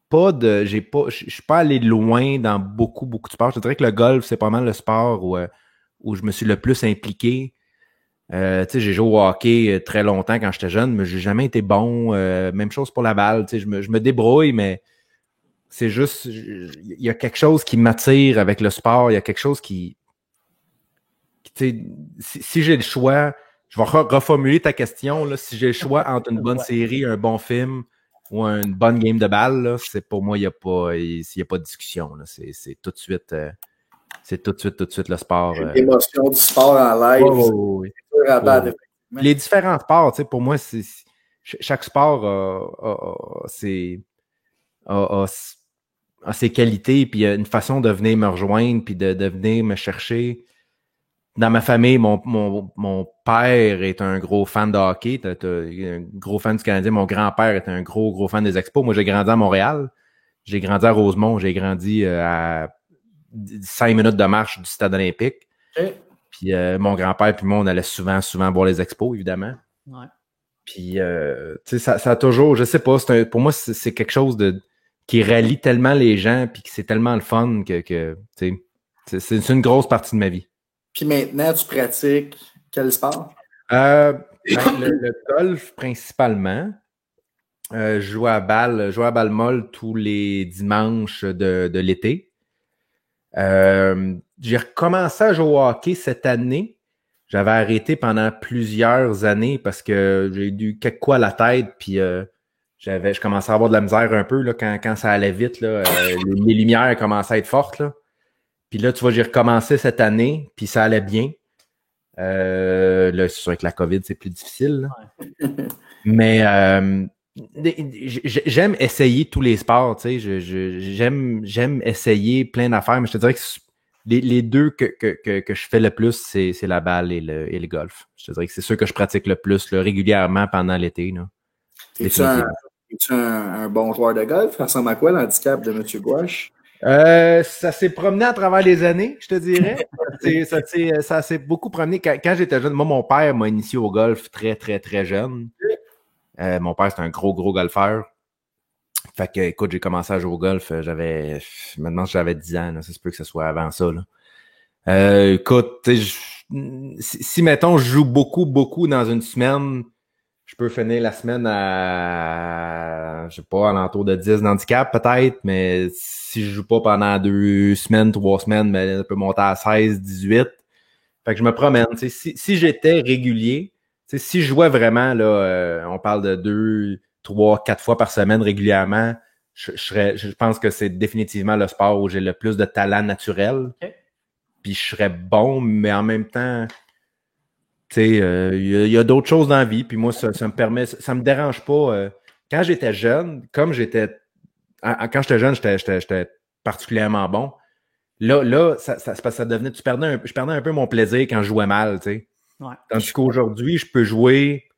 suis pas allé loin dans beaucoup de sports. Je dirais que le golf, c'est pas mal le sport où je me suis le plus impliqué. Tu sais, j'ai joué au hockey très longtemps quand j'étais jeune, mais j'ai jamais été bon. Même chose pour la balle. Tu sais, je me débrouille, mais c'est juste, il y a quelque chose qui m'attire avec le sport, il y a quelque chose qui tu sais, si j'ai le choix, je vais reformuler ta question, là, si j'ai le choix entre une bonne série, un bon film ou une bonne game de balle, là, c'est pour moi, il n'y a pas de discussion, là, c'est tout de suite, tout de suite le sport. L'émotion du sport en live. Oui. Les différents sports, tu sais, pour moi, chaque sport a ses qualités, puis il y a une façon de venir me rejoindre, puis de venir me chercher. Dans ma famille, mon père est un gros fan de hockey, un gros fan du Canadien. Mon grand-père est un gros fan des Expos. Moi, j'ai grandi à Montréal. J'ai grandi à Rosemont. J'ai grandi à 5 minutes de marche du stade olympique. Okay. Puis mon grand-père puis moi, on allait souvent voir les Expos, évidemment. Ouais. Puis, tu sais, ça a toujours, je sais pas, pour moi, c'est quelque chose qui rallie tellement les gens, puis que c'est tellement le fun que tu sais, c'est une grosse partie de ma vie. Puis maintenant, tu pratiques quel sport? Le golf, principalement. Je joue à balle molle tous les dimanches de l'été. J'ai recommencé à jouer au hockey cette année. J'avais arrêté pendant plusieurs années parce que j'ai eu quelque quoi à la tête, puis je commençais à avoir de la misère un peu là, quand ça allait vite. Là, les lumières commençaient à être fortes. Là. Puis là, tu vois, j'ai recommencé cette année, puis ça allait bien. Là, c'est sûr que la COVID, c'est plus difficile. Là. Mais j'aime essayer tous les sports, tu sais. J'aime essayer plein d'affaires, mais je te dirais que les deux que je fais le plus, c'est la balle et le golf. Je te dirais que c'est ceux que je pratique le plus là, régulièrement pendant l'été. Là. Es-tu un bon joueur de golf? Ça ressemble à quoi l'handicap de M. Gouache? Ça s'est promené à travers les années, je te dirais. Ça s'est beaucoup promené. Quand j'étais jeune, moi, mon père m'a initié au golf très, très, très jeune. Mon père, c'était un gros golfeur. Fait que, écoute, j'ai commencé à jouer au golf. Maintenant, j'avais 10 ans. Là, ça se peut que ce soit avant ça. Là. Écoute, si, mettons, je joue beaucoup dans une semaine, je peux finir la semaine à, je sais pas, à l'entour de 10 d'handicap peut-être, mais si je joue pas pendant 2 semaines, 3 semaines, ben, ça peut monter à 16, 18. Fait que je me promène. Si j'étais régulier, si je jouais vraiment, là, on parle de 2, 3, 4 fois par semaine régulièrement, je pense que c'est définitivement le sport où j'ai le plus de talent naturel. Okay. Puis je serais bon, mais en même temps, tu sais, il y a d'autres choses dans la vie. Puis moi, ça me permet, ça me dérange pas. Quand j'étais jeune, quand j'étais jeune, j'étais particulièrement bon. Là, ça devenait, je perdais un peu mon plaisir quand je jouais mal, tu sais. Ouais. Tandis qu'aujourd'hui, je peux jouer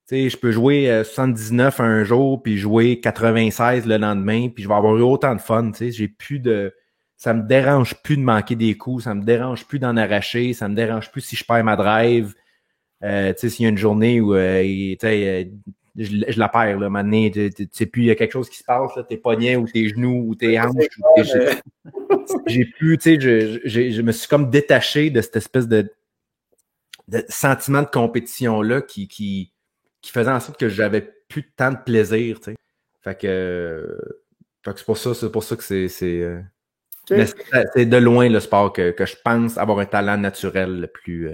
79 un jour, puis jouer 96 le lendemain, puis je vais avoir eu autant de fun, tu sais. Ça me dérange plus de manquer des coups, ça me dérange plus d'en arracher, ça me dérange plus si je perds ma drive. Tu sais, s'il y a une journée où je la perds, là, maintenant, tu sais plus, il y a quelque chose qui se passe, là, tes poignets ou tes genoux ou tes hanches. J'ai plus, tu sais, je me suis comme détaché de cette espèce de sentiment de compétition-là qui faisait en sorte que j'avais plus tant de plaisir, tu sais. Fait que c'est pour ça que c'est mais c'est de loin le sport que je pense avoir un talent naturel le plus.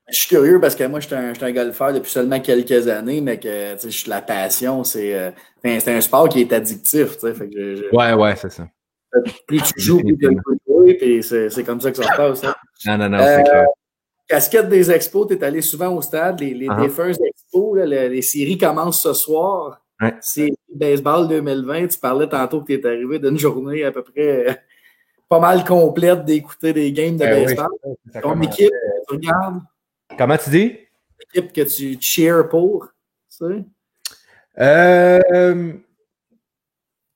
Je suis curieux parce que moi, je suis un golfeur depuis seulement quelques années, mais que la passion, c'est un sport qui est addictif. Fait que ouais, c'est ça. Plus tu joues, plus tu as le coup de jouer, puis c'est comme ça que ça se passe. Hein. Non, c'est clair. Casquette des expos, tu es allé souvent au stade, les défunts expos, là, les séries commencent ce soir. Ouais. C'est baseball 2020. Tu parlais tantôt que tu es arrivé d'une journée à peu près pas mal complète d'écouter des games de baseball. Oui, ton équipe, tu regardes? Comment tu dis? L'équipe que tu cheers pour, tu sais?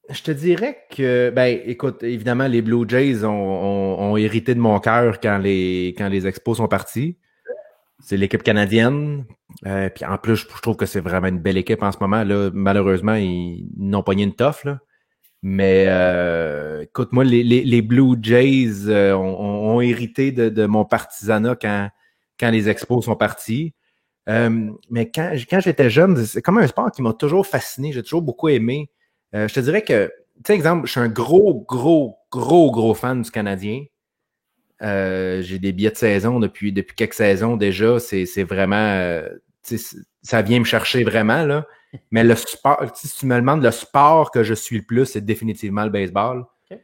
Je te dirais que, ben, écoute, évidemment, les Blue Jays ont hérité de mon cœur quand les Expos sont partis. C'est l'équipe canadienne. Puis en plus, je trouve que c'est vraiment une belle équipe en ce moment. Là, malheureusement, ils n'ont pogné une toffe, là. Mais écoute, moi, les Blue Jays ont hérité de mon partisanat quand les Expos sont partis. Mais quand j'étais jeune, c'est comme un sport qui m'a toujours fasciné. J'ai toujours beaucoup aimé. Je te dirais que sais, exemple, je suis un gros fan du Canadien. J'ai des billets de saison depuis quelques saisons déjà. C'est vraiment... ça vient me chercher vraiment, là. Mais le sport, si tu me demandes le sport que je suis le plus, c'est définitivement le baseball. Okay.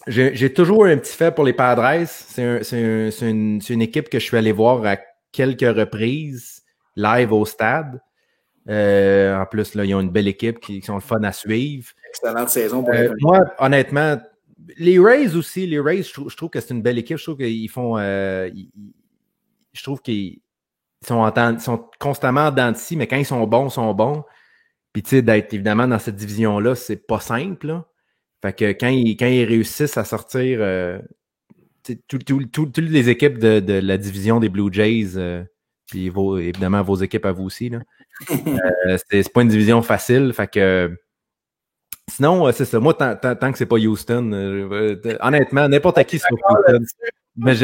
J'ai toujours un petit fait pour les Padres. C'est une équipe que je suis allé voir à quelques reprises live au stade. En plus, là, ils ont une belle équipe qui sont le fun à suivre. Excellente saison pour moi, honnêtement, les Rays aussi, je trouve que c'est une belle équipe. Je trouve qu'ils font... je trouve qu'ils sont constamment en dents de scie, mais quand ils sont bons, ils sont bons. Puis, tu sais, d'être évidemment dans cette division-là, c'est pas simple, là. Fait que quand ils réussissent à sortir toutes les équipes de la division des Blue Jays, puis évidemment vos équipes à vous aussi, là. C'est pas une division facile. Fait que sinon, c'est ça. Moi, tant que c'est pas Houston, honnêtement, n'importe qui sauf Houston. Mais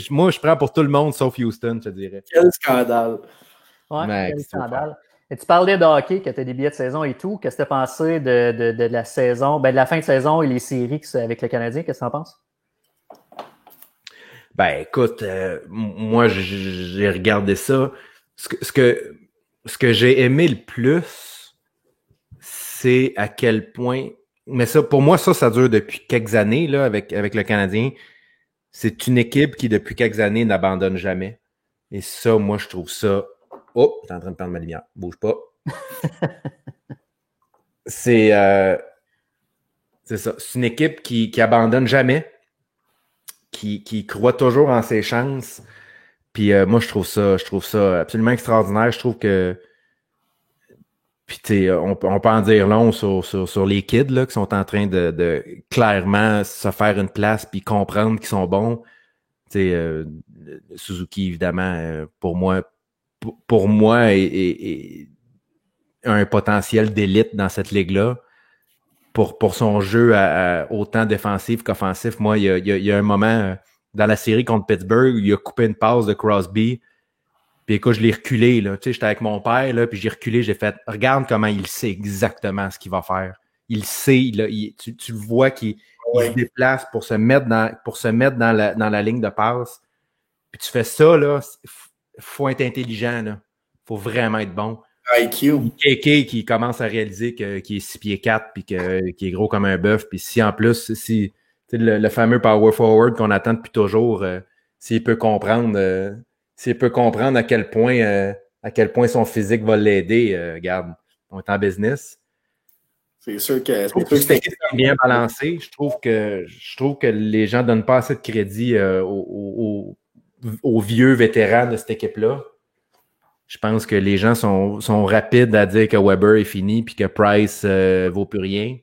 moi, je prends pour tout le monde sauf Houston, je te dirais. Quel scandale. Ouais, quel scandale. Et tu parlais de hockey, que tu as des billets de saison et tout. Qu'est-ce que tu as pensé de la saison, de la fin de saison et les séries avec le Canadien? Qu'est-ce que tu en penses? Ben, écoute, moi, j'ai regardé ça. Ce que j'ai aimé le plus, c'est à quel point... Mais ça, pour moi, ça dure depuis quelques années, là, avec le Canadien. C'est une équipe qui, depuis quelques années, n'abandonne jamais. Et ça, moi, je trouve ça... Oh, t'es en train de prendre ma lumière. Bouge pas. C'est ça. C'est une équipe qui abandonne jamais, qui croit toujours en ses chances. Puis moi, je trouve ça absolument extraordinaire. Je trouve que... Puis, tu sais, on peut en dire long sur les kids là, qui sont en train de clairement se faire une place puis comprendre qu'ils sont bons. Tu sais, Suzuki, évidemment, pour moi est un potentiel d'élite dans cette ligue-là. Pour son jeu autant défensif qu'offensif. Moi, il y a un moment dans la série contre Pittsburgh où il a coupé une passe de Crosby. Puis écoute, je l'ai reculé, là. Tu sais, j'étais avec mon père, là, puis j'ai reculé, j'ai fait, regarde comment il sait exactement ce qu'il va faire. Il sait, là, tu le vois qu'il se déplace pour se mettre dans la ligne de passe. Puis tu fais ça, là, faut être intelligent, là. Faut vraiment être bon. IQ. KK qui commence à réaliser qu'il est 6 pieds 4 puis qu'il est gros comme un bœuf. Puis si en plus, le fameux power forward qu'on attend depuis toujours, s'il peut comprendre à quel point son physique va l'aider, regarde, on est en business. C'est sûr que c'est bien balancé. Je trouve que les gens donnent pas assez de crédit aux vieux vétérans de cette équipe-là. Je pense que les gens sont rapides à dire que Weber est fini puis que Price vaut plus rien.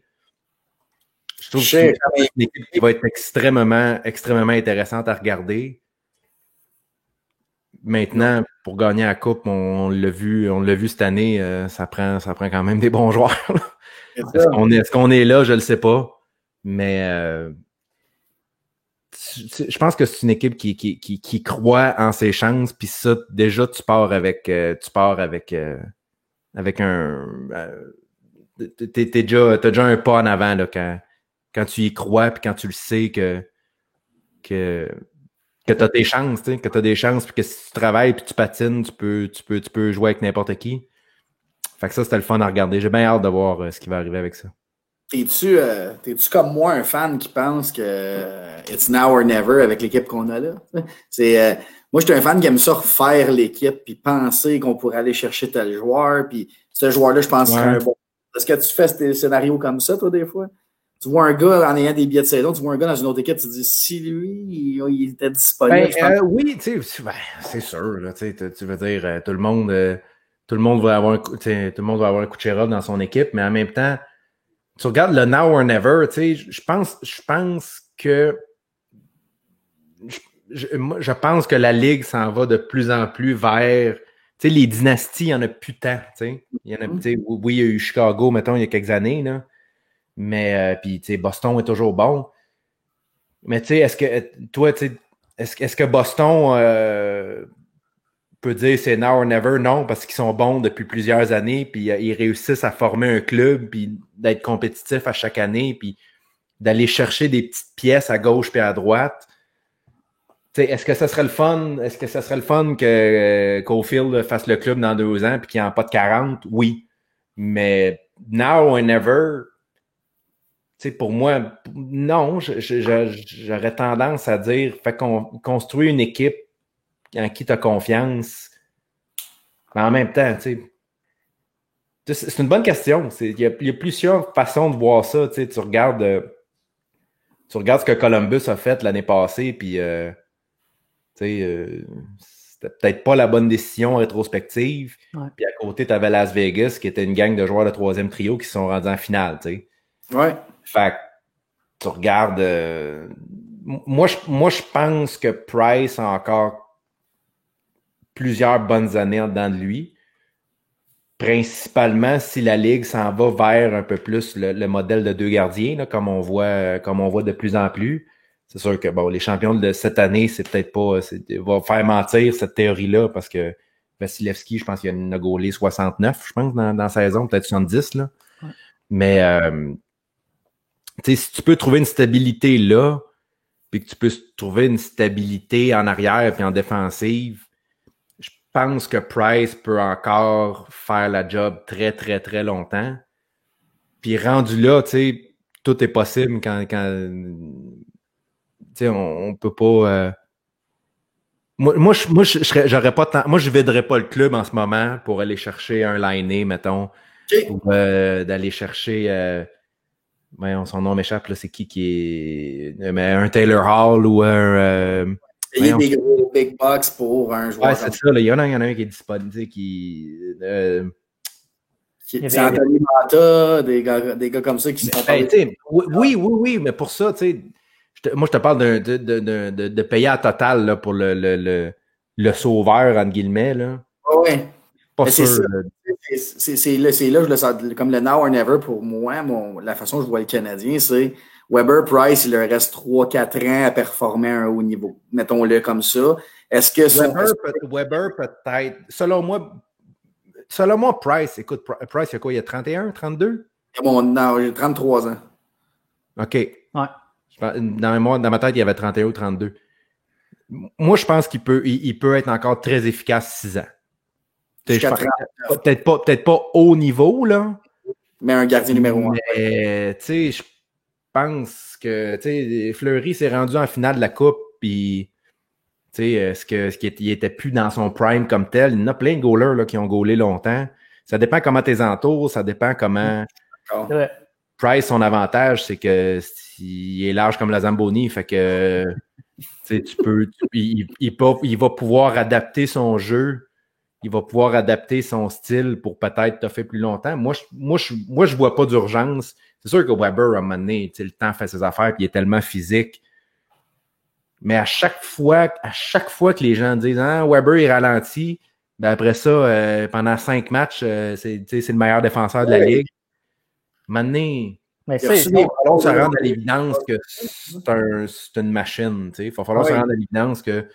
Je trouve que c'est une équipe qui va être extrêmement intéressante à regarder. Maintenant, pour gagner la coupe, on l'a vu cette année, ça prend quand même des bons joueurs. Est-ce qu'on est là, je le sais pas. Mais je pense que c'est une équipe qui croit en ses chances, puis ça, déjà, tu pars avec un t'as déjà un pas en avant là, quand tu y crois, puis quand tu le sais que t'as tes chances, tu sais, que t'as des chances, puis que si tu travailles puis tu patines, tu peux jouer avec n'importe qui. Fait que ça, c'était le fun à regarder. J'ai bien hâte de voir ce qui va arriver avec ça. T'es-tu comme moi un fan qui pense que it's now or never avec l'équipe qu'on a là? Moi, je suis un fan qui aime ça refaire l'équipe puis penser qu'on pourrait aller chercher tel joueur. Puis ce joueur-là, je pense, serait un bon. Est-ce que tu fais des scénarios comme ça, toi, des fois? Tu vois un gars en ayant des billets de saison, tu vois un gars dans une autre équipe, tu te dis si lui, il était disponible. Oui, tu sais, c'est sûr. Là, tu veux dire, tout le monde va avoir un coup de Kucherov dans son équipe, mais en même temps, tu regardes le now or never, tu sais, je pense que je pense que la Ligue s'en va de plus en plus vers, tu sais, les dynasties, il n'y en a plus tant, tu sais. Il y en a, tu sais, oui, il y a eu Chicago, mettons, il y a quelques années, là. Mais, puis, tu sais, Boston est toujours bon. Mais, tu sais, est-ce que Boston peux dire c'est now or never, non, parce qu'ils sont bons depuis plusieurs années, puis ils réussissent à former un club, puis d'être compétitifs à chaque année, puis d'aller chercher des petites pièces à gauche puis à droite. T'sais, est-ce que ça serait le fun? Est-ce que ça serait le fun que Caulfield fasse le club dans 2 ans puis qu'il n'y en ait pas de 40? Oui. Mais now or never, pour moi, non, j'aurais tendance à dire fait qu'on construit une équipe en qui tu as confiance. Mais en même temps, c'est une bonne question. Il y a plusieurs façons de voir ça. Tu regardes ce que Columbus a fait l'année passée, puis c'était peut-être pas la bonne décision en rétrospective. Ouais. Puis à côté, tu avais Las Vegas, qui était une gang de joueurs de 3e trio qui se sont rendus en finale. T'sais. Ouais. Fait que tu regardes. Moi, je pense que Price a encore plusieurs bonnes années en dedans de lui. Principalement si la Ligue s'en va vers un peu plus le modèle de 2 gardiens, là, comme on voit de plus en plus. C'est sûr que bon, les champions de cette année, c'est peut-être pas. Va faire mentir cette théorie-là parce que Vasilevski, je pense qu'il a gaulé 69, je pense, dans la saison, peut-être 70. Là. Ouais. Mais si tu peux trouver une stabilité là, puis que tu peux trouver une stabilité en arrière puis en défensive, je pense que Price peut encore faire la job très, très, très longtemps. Puis rendu là, tout est possible quand on peut pas. Moi, j'aurais pas tant. Moi, je viderais pas le club en ce moment pour aller chercher un Lainé, mettons, ou d'aller chercher. Son nom m'échappe là, c'est qui est un Taylor Hall ou un. Payer des gros big bucks pour un joueur. Ouais, c'est ça. Il y en a un qui est disponible, c'est Anthony Manta, des gars comme ça qui se font oui, mais pour ça, moi, je te parle de payer à total là, pour le sauveur, entre guillemets. Là. Oui. Pas sûr. C'est là, je le sens, comme le now or never pour moi, la façon dont je vois le Canadien, c'est Weber, Price, il leur reste 3-4 ans à performer à un haut niveau. Mettons-le comme ça. Est-ce que Weber peut-être. Selon moi, Price, écoute, Price, il y a quoi? Il y a 31, 32? Non, j'ai 33 ans. OK. Ouais. Dans ma tête, il y avait 31 ou 32. Moi, je pense qu'il peut être encore très efficace 6 ans. Peut-être pas haut niveau, là. Mais un gardien numéro 1. Mais, je pense que, Fleury s'est rendu en finale de la Coupe, puis, est-ce qu'il était plus dans son prime comme tel? Il y en a plein de goalers, là, qui ont goalé longtemps. Ça dépend comment t'es entoures, ça dépend comment... Ouais. Price, son avantage, c'est que il est large comme la Zamboni, fait que il va pouvoir adapter son jeu, il va pouvoir adapter son style pour peut-être te faire plus longtemps. Moi, je vois pas d'urgence. C'est sûr que Weber, à un moment donné, le temps fait ses affaires, puis il est tellement physique. Mais à chaque fois que les gens disent Weber il ralentit, ben après ça, pendant 5 matchs, c'est le meilleur défenseur de la Ligue. Maintenant, il va falloir se rendre à l'évidence que c'est une machine. Il va falloir se rendre à l'évidence que,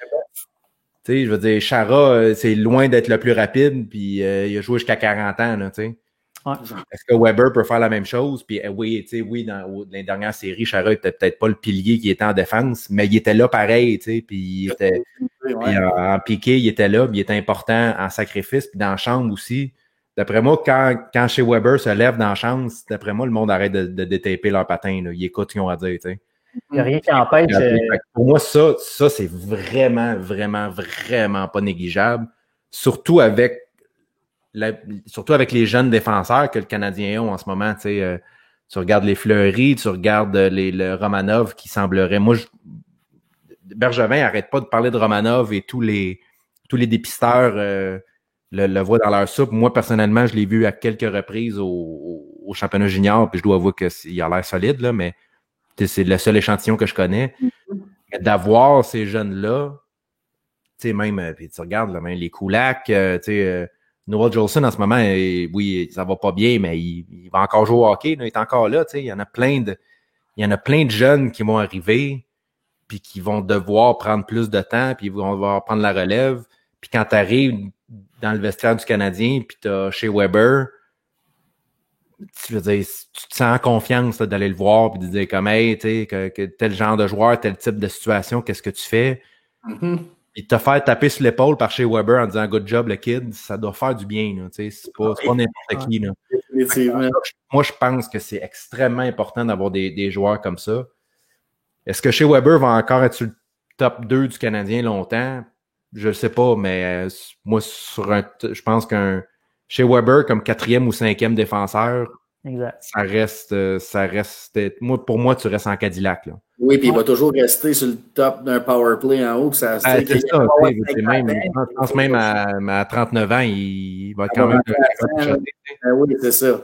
je veux dire, Chara, c'est loin d'être le plus rapide, puis il a joué jusqu'à 40 ans. Là, Est-ce que Weber peut faire la même chose? Puis oui, dans les dernières séries, Chara était peut-être pas le pilier qui était en défense, mais il était là pareil, puis il était puis en piqué, il était là, puis il était important en sacrifice, puis dans la chambre aussi. D'après moi, quand chez Weber se lève dans la chambre, d'après moi, le monde arrête de détaper leurs patins. Là. Ils écoutent ce qu'ils ont à dire. Il n'y a rien qui empêche. Pour moi, ça, c'est vraiment, vraiment, vraiment pas négligeable. Surtout avec les jeunes défenseurs que le Canadien ont en ce moment. Tu regardes les Fleury, tu regardes le Romanov qui semblerait... Moi, Bergevin n'arrête pas de parler de Romanov et tous les dépisteurs... le voit dans leur soupe. Moi, personnellement, je l'ai vu à quelques reprises au championnat junior, puis je dois avouer qu'il a l'air solide, là, mais c'est le seul échantillon que je connais. D'avoir ces jeunes-là, même, puis tu regardes, là, même les Kulak, Noah Jolson, en ce moment, oui, ça va pas bien, mais il va encore jouer au hockey, là, il est encore là, il y en a plein de jeunes qui vont arriver, puis qui vont devoir prendre plus de temps, puis ils vont devoir prendre la relève. Puis quand tu arrives dans le vestiaire du Canadien, puis tu as chez Weber, tu veux dire, tu te sens en confiance là, d'aller le voir puis de dire comme hey, tu sais, que tel genre de joueur, tel type de situation, qu'est-ce que tu fais? Et te faire taper sur l'épaule par chez Weber en disant good job le kid, ça doit faire du bien, là, tu sais, c'est pas n'importe qui. Là. Moi, je pense que c'est extrêmement important d'avoir des joueurs comme ça. Est-ce que chez Weber va encore être sur le top 2 du Canadien longtemps? Je ne sais pas, mais moi, je pense qu'un chez Weber, comme 4e ou 5e défenseur, exact. ça reste. Pour moi, tu restes en Cadillac. Là. Oui, puis il va toujours rester sur le top d'un power play en haut. C'est ça. Je pense même à 39 ans, il va quand même. Oui, c'est ça.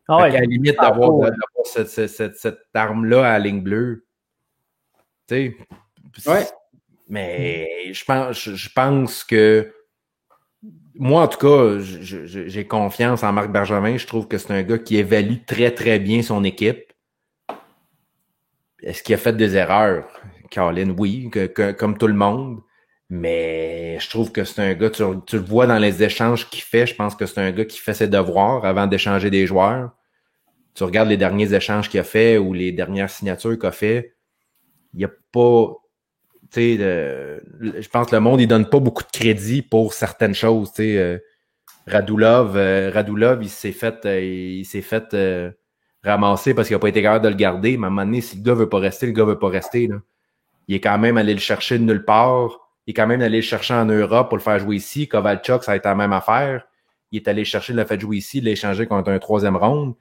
À la limite d'avoir cette arme-là à la ligne bleue. Tu sais. Ouais. Mais je pense que moi, en tout cas, j'ai confiance en Marc Bergevin. Je trouve que c'est un gars qui évalue très, très bien son équipe. Est-ce qu'il a fait des erreurs? Caroline, oui, comme tout le monde. Mais je trouve que c'est un gars, tu le vois dans les échanges qu'il fait, je pense que c'est un gars qui fait ses devoirs avant d'échanger des joueurs. Tu regardes les derniers échanges qu'il a fait ou les dernières signatures qu'il a fait, il n'y a pas... Tu sais, je pense que le monde, il donne pas beaucoup de crédit pour certaines choses. Tu sais, Radulov, il s'est fait ramasser parce qu'il n'a pas été capable de le garder. Mais à un moment donné, si le gars veut pas rester, le gars veut pas rester. Là. Il est quand même allé le chercher de nulle part. Il est quand même allé le chercher en Europe pour le faire jouer ici. Kovalchuk, ça a été la même affaire. Il est allé le chercher, il l'a fait jouer ici, il l'a échangé contre un 3e round.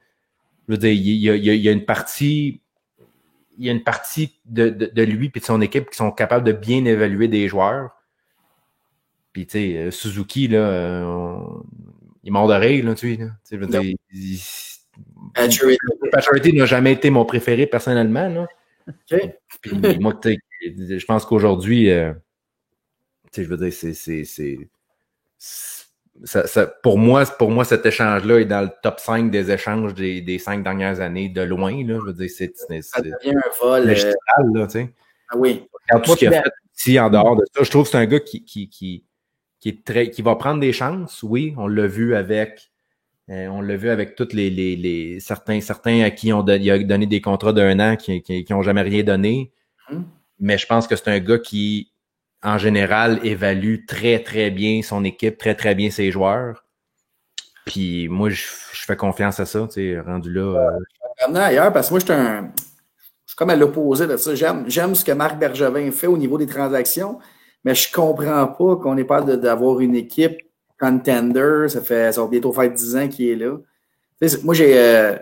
Je veux dire, il y a une partie... Il y a une partie de lui et de son équipe qui sont capables de bien évaluer des joueurs. Puis, tu sais, Suzuki, là, il est mort de rire, là, tu sais. Pacioretty n'a jamais été mon préféré, personnellement, là. Okay. Puis, moi, tu sais, je pense qu'aujourd'hui, tu sais, je veux dire, pour moi, cet échange-là est dans le top 5 des échanges des 5 dernières années, de loin. Là, je veux dire, ça devient un vol. Végétal, là, tu sais. Ah oui. Regarde tout ce qu'il a fait ici en dehors de ça. Je trouve que c'est un gars qui va prendre des chances. Oui, on l'a vu avec tous les certains à qui il a donné des contrats d'1 an qui n'ont jamais rien donné. Mais je pense que c'est un gars qui, en général, évalue très, très bien son équipe, très, très bien ses joueurs. Puis moi, je fais confiance à ça, tu sais, rendu là. Ramener ailleurs, parce que moi, je suis comme à l'opposé de ça. J'aime ce que Marc Bergevin fait au niveau des transactions, mais je comprends pas qu'on ait peur d'avoir une équipe contender. Ça va bientôt faire 10 ans qu'il est là. Tu sais, moi, j'étais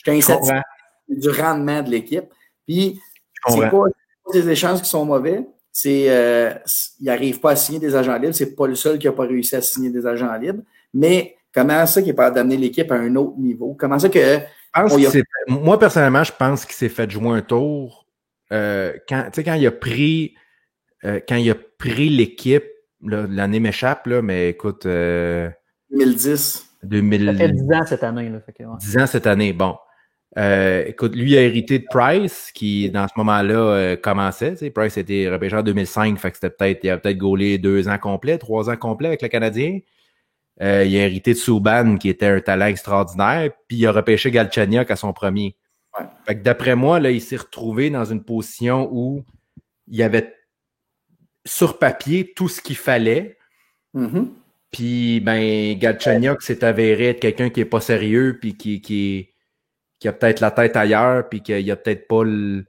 insatisfait du rendement de l'équipe. Puis, c'est pas des échanges qui sont mauvais. Il n'arrive pas à signer des agents libres. C'est pas le seul qui n'a pas réussi à signer des agents libres. Mais comment ça qu'il est capable d'amener l'équipe à un autre niveau? Comment ça que... Moi, personnellement, je pense qu'il s'est fait jouer un tour. Quand il a pris l'équipe, l'année m'échappe, là, mais écoute... 2010. Ça fait 10 ans cette année. Là, fait que, ouais. 10 ans cette année, bon. Écoute, lui a hérité de Price, qui, dans ce moment-là, commençait. Price était repêché en 2005, fait que il a peut-être gaulé 2 ans complets, 3 ans complets avec le Canadien. Il a hérité de Subban, qui était un talent extraordinaire, puis il a repêché Galchenyuk à son premier. Ouais. Fait que d'après moi, là, il s'est retrouvé dans une position où il y avait sur papier tout ce qu'il fallait. Mm-hmm. Puis, ben, Galchenyuk s'est avéré être quelqu'un qui est pas sérieux, puis qui a peut-être la tête ailleurs, puis qu'il a peut-être pas le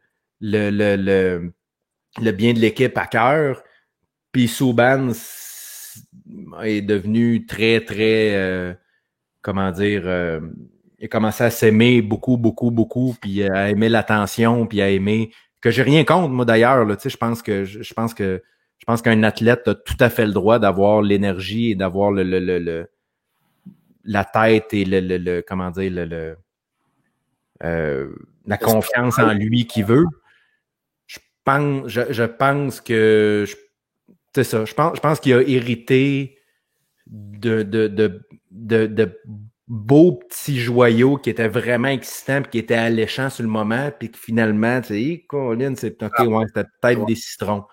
bien de l'équipe à cœur. Puis Subban est devenu très, très, il a commencé à s'aimer beaucoup, beaucoup, beaucoup, puis à aimer l'attention, puis à aimer, que j'ai rien contre, moi, d'ailleurs, là, tu sais, je pense qu'un athlète a tout à fait le droit d'avoir l'énergie et d'avoir la tête et la confiance en lui qu'il veut. Je pense que c'est ça. Je pense qu'il a hérité de beaux petits joyaux qui étaient vraiment excitants et qui étaient alléchants sur le moment, puis que finalement, tu sais, Colin, c'était peut-être des citrons.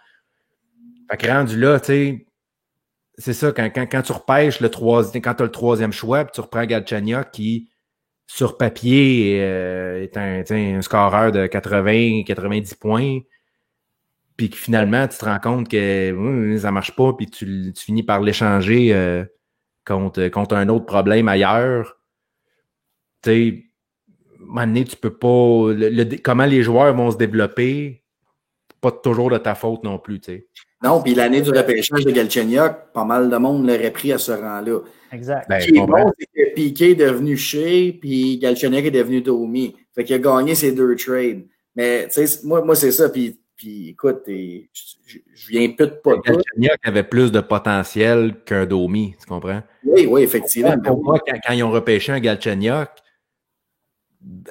Fait que rendu là, tu sais, c'est ça, quand tu repêches quand tu as le troisième choix, puis tu reprends Galchenyuk qui, sur papier, est un scoreur de 80-90 points, puis que finalement, tu te rends compte que ça marche pas, puis tu finis par l'échanger contre un autre problème ailleurs. Tu sais, à un moment donné, tu peux pas... comment les joueurs vont se développer, pas toujours de ta faute non plus, tu sais. Non, puis l'année du repêchage de Galchenyuk, pas mal de monde l'aurait pris à ce rang-là. Exact. Ce qui est bon, c'est que Piquet est devenu Shea, puis Galchenyuk est devenu Domi. Fait qu'il a gagné ses 2 trades. Mais, tu sais, moi c'est ça. Puis écoute, je viens plus de pas. Galchenyuk avait plus de potentiel qu'un Domi, tu comprends? Oui, effectivement. Pour moi, quand ils ont repêché un Galchenyuk,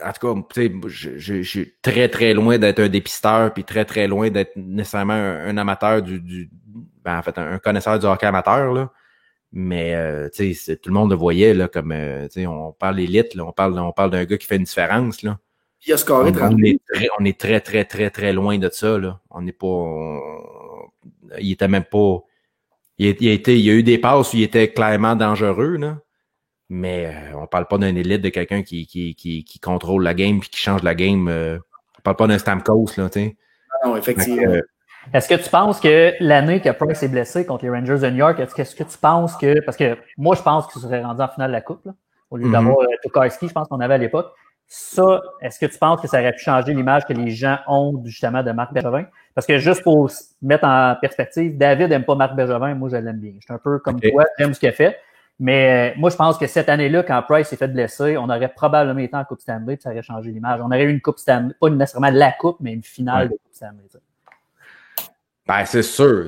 en tout cas, tu sais, je suis très, très loin d'être un dépisteur, puis très, très loin d'être nécessairement un amateur en fait, un connaisseur du hockey amateur, là. Mais, tu sais, tout le monde le voyait, là, comme, tu sais, on parle d'élite, là, on parle d'un gars qui fait une différence, là. Il a scoré 30 on est très, très, très, très loin de ça, là. On n'est pas, il était même pas, il y a eu des passes où il était clairement dangereux, là. Mais on parle pas d'un élite de quelqu'un qui contrôle la game puis qui change la game. On parle pas d'un Stamkos, là, tu sais. Non, effectivement. Est-ce que tu penses que l'année que Price est blessé contre les Rangers de New York, est-ce que tu penses que... Parce que moi, je pense qu'il serait rendu en finale de la Coupe, là, au lieu d'avoir Tokarski, je pense qu'on avait à l'époque. Ça, est-ce que tu penses que ça aurait pu changer l'image que les gens ont justement de Marc Bergevin? Parce que juste pour mettre en perspective, David n'aime pas Marc Bergevin, moi je l'aime bien. Je suis un peu comme toi, j'aime ce qu'il a fait. Mais moi, je pense que cette année-là, quand Price s'est fait blesser, on aurait probablement été en Coupe Stanley, puis ça aurait changé l'image. On aurait eu une Coupe Stanley, pas nécessairement la Coupe, mais une finale de Coupe Stanley. T'sais. Ben, c'est sûr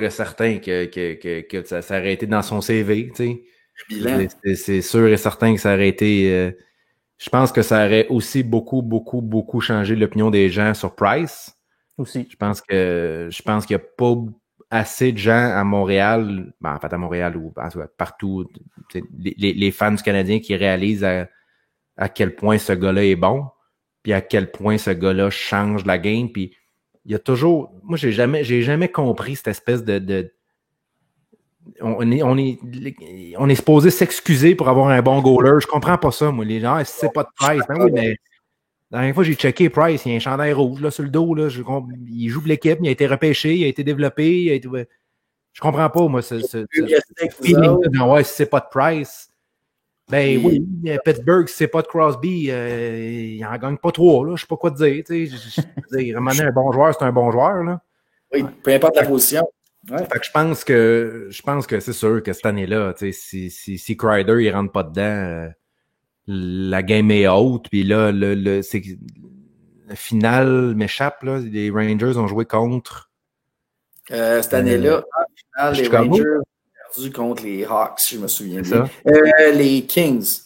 et certain que ça aurait été dans son CV, tu sais. C'est sûr et certain que ça aurait été... je pense que ça aurait aussi beaucoup, beaucoup, beaucoup changé l'opinion des gens sur Price. Aussi. Je pense qu'il n'y a pas assez de gens à Montréal, en fait à Montréal ou partout, les fans du Canadien qui réalisent à quel point ce gars-là est bon, puis à quel point ce gars-là change la game, puis il y a toujours... Moi, j'ai jamais compris cette espèce de on est supposé s'excuser pour avoir un bon goaler. Je comprends pas ça, moi. Les gens, c'est pas de Price. Ben oui, mais la dernière fois, j'ai checké Price, il y a un chandail rouge là, sur le dos. Là, il joue de l'équipe, il a été repêché, il a été développé. Je comprends pas, moi, ce feeling là. Ouais, si c'est pas de Price. Ben oui, Pittsburgh, si c'est pas de Crosby, il en gagne pas 3. Là, je sais pas quoi te dire. Un bon joueur, c'est un bon joueur. Là. Oui, peu importe la position. Ouais. Fait que je pense que c'est sûr que cette année-là, si Kreider il rentre pas dedans, la game est haute, puis là, le final m'échappe, là. Les Rangers ont joué contre. Cette année-là, en finale, les Rangers ont perdu contre les Hawks, je me souviens bien. Les Kings.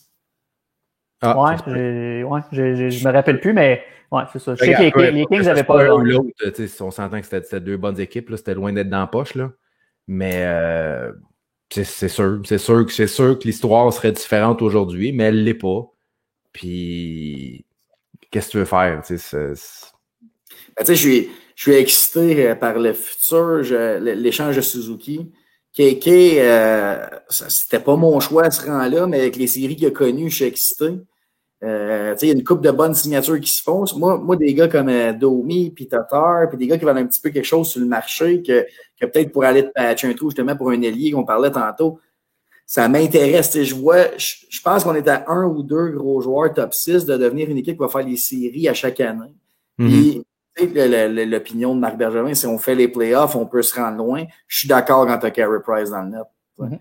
Ah, je me rappelle plus, mais ouais, c'est ça. Je sais que les Kings n'avaient pas l'autre. On s'entend que c'était 2 bonnes équipes, là, c'était loin d'être dans la poche, là. Mais c'est sûr que l'histoire serait différente aujourd'hui, mais elle l'est pas. Puis qu'est-ce que tu veux faire? Je suis excité par le futur, l'échange de Suzuki. KK, c'était pas mon choix à ce rang-là, mais avec les séries qu'il a connues, je suis excité. Il y a une couple de bonnes signatures qui se font. Moi des gars comme Domi, puis Tatar, puis des gars qui valent un petit peu quelque chose sur le marché, que peut-être pour aller te patcher un trou, justement, pour un ailier qu'on parlait tantôt, ça m'intéresse. Je pense qu'on est à 1 ou 2 gros joueurs top 6 de devenir une équipe qui va faire les séries à chaque année. Puis, l'opinion de Marc Bergevin, si on fait les playoffs, on peut se rendre loin. Je suis d'accord quand tu as Carey Price dans le net.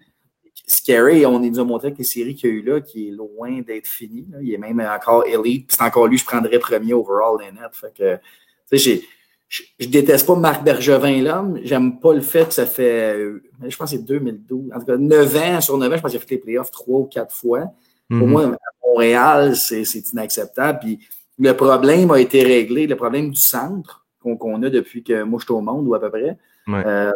Scary, on nous a montré que les séries qu'il y a eu là, qui est loin d'être fini. Là. Il est même encore elite. C'est encore lui, je prendrais premier overall des nets. Fait que, je déteste pas Marc Bergevin l'homme. J'aime pas le fait que ça fait, je pense que c'est 2012. En tout cas, 9 ans sur 9 ans, je pense qu'il a fait les playoffs 3 ou 4 fois. Pour moi, à Montréal, c'est inacceptable. Puis le problème a été réglé. Le problème du centre qu'on a depuis que moi je suis au monde, ou à peu près. Ouais.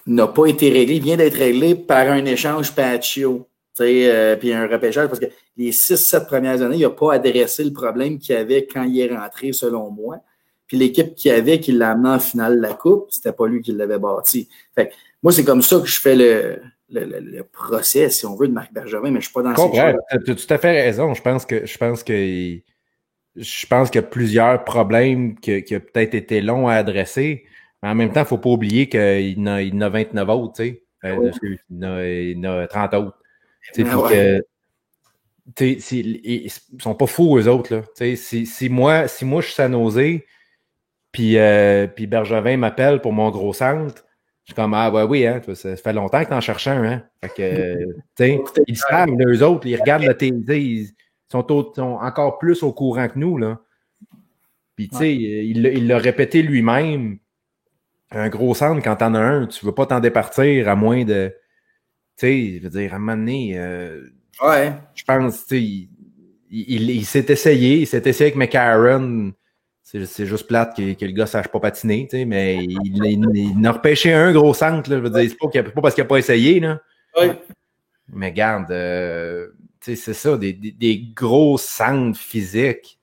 N'a pas été réglé, il vient d'être réglé par un échange Paccio, puis un repêchage, parce que les 6-7 premières années, il n'a pas adressé le problème qu'il y avait quand il est rentré, selon moi. Puis l'équipe qu'il avait, qui l'a amené en finale de la Coupe, c'était pas lui qui l'avait bâti. Fait que Moi, c'est comme ça que je fais le procès, si on veut, de Marc Bergevin, mais je suis pas dans ces Tu as tout à fait raison. Je pense qu'il y a plusieurs problèmes qui ont peut-être été longs à adresser. Mais en même temps, il ne faut pas oublier qu'il en a 29 autres, tu sais. Il en a 30 autres. Ils sont pas fous, eux autres, là. Si moi, je suis San Jose, puis Bergevin m'appelle pour mon gros centre, je suis comme, ah, ouais, oui, hein, ça fait longtemps que t'en cherches un, hein. Fait que, ils savent, eux autres, ils regardent la télé, ils sont encore plus au courant que nous, là. Puis, tu sais, il l'a répété lui-même, un gros centre, quand t'en as un, tu veux pas t'en départir à moins de, tu sais, je veux dire, à un moment donné, je pense, tu sais, il s'est essayé avec McCarron. C'est juste plate que le gars ne sache pas patiner, tu sais, mais il a repêché un gros centre, là, je veux dire, c'est pas parce qu'il n'a pas essayé, là. Oui. Mais garde, tu sais, c'est ça, des gros centres physiques,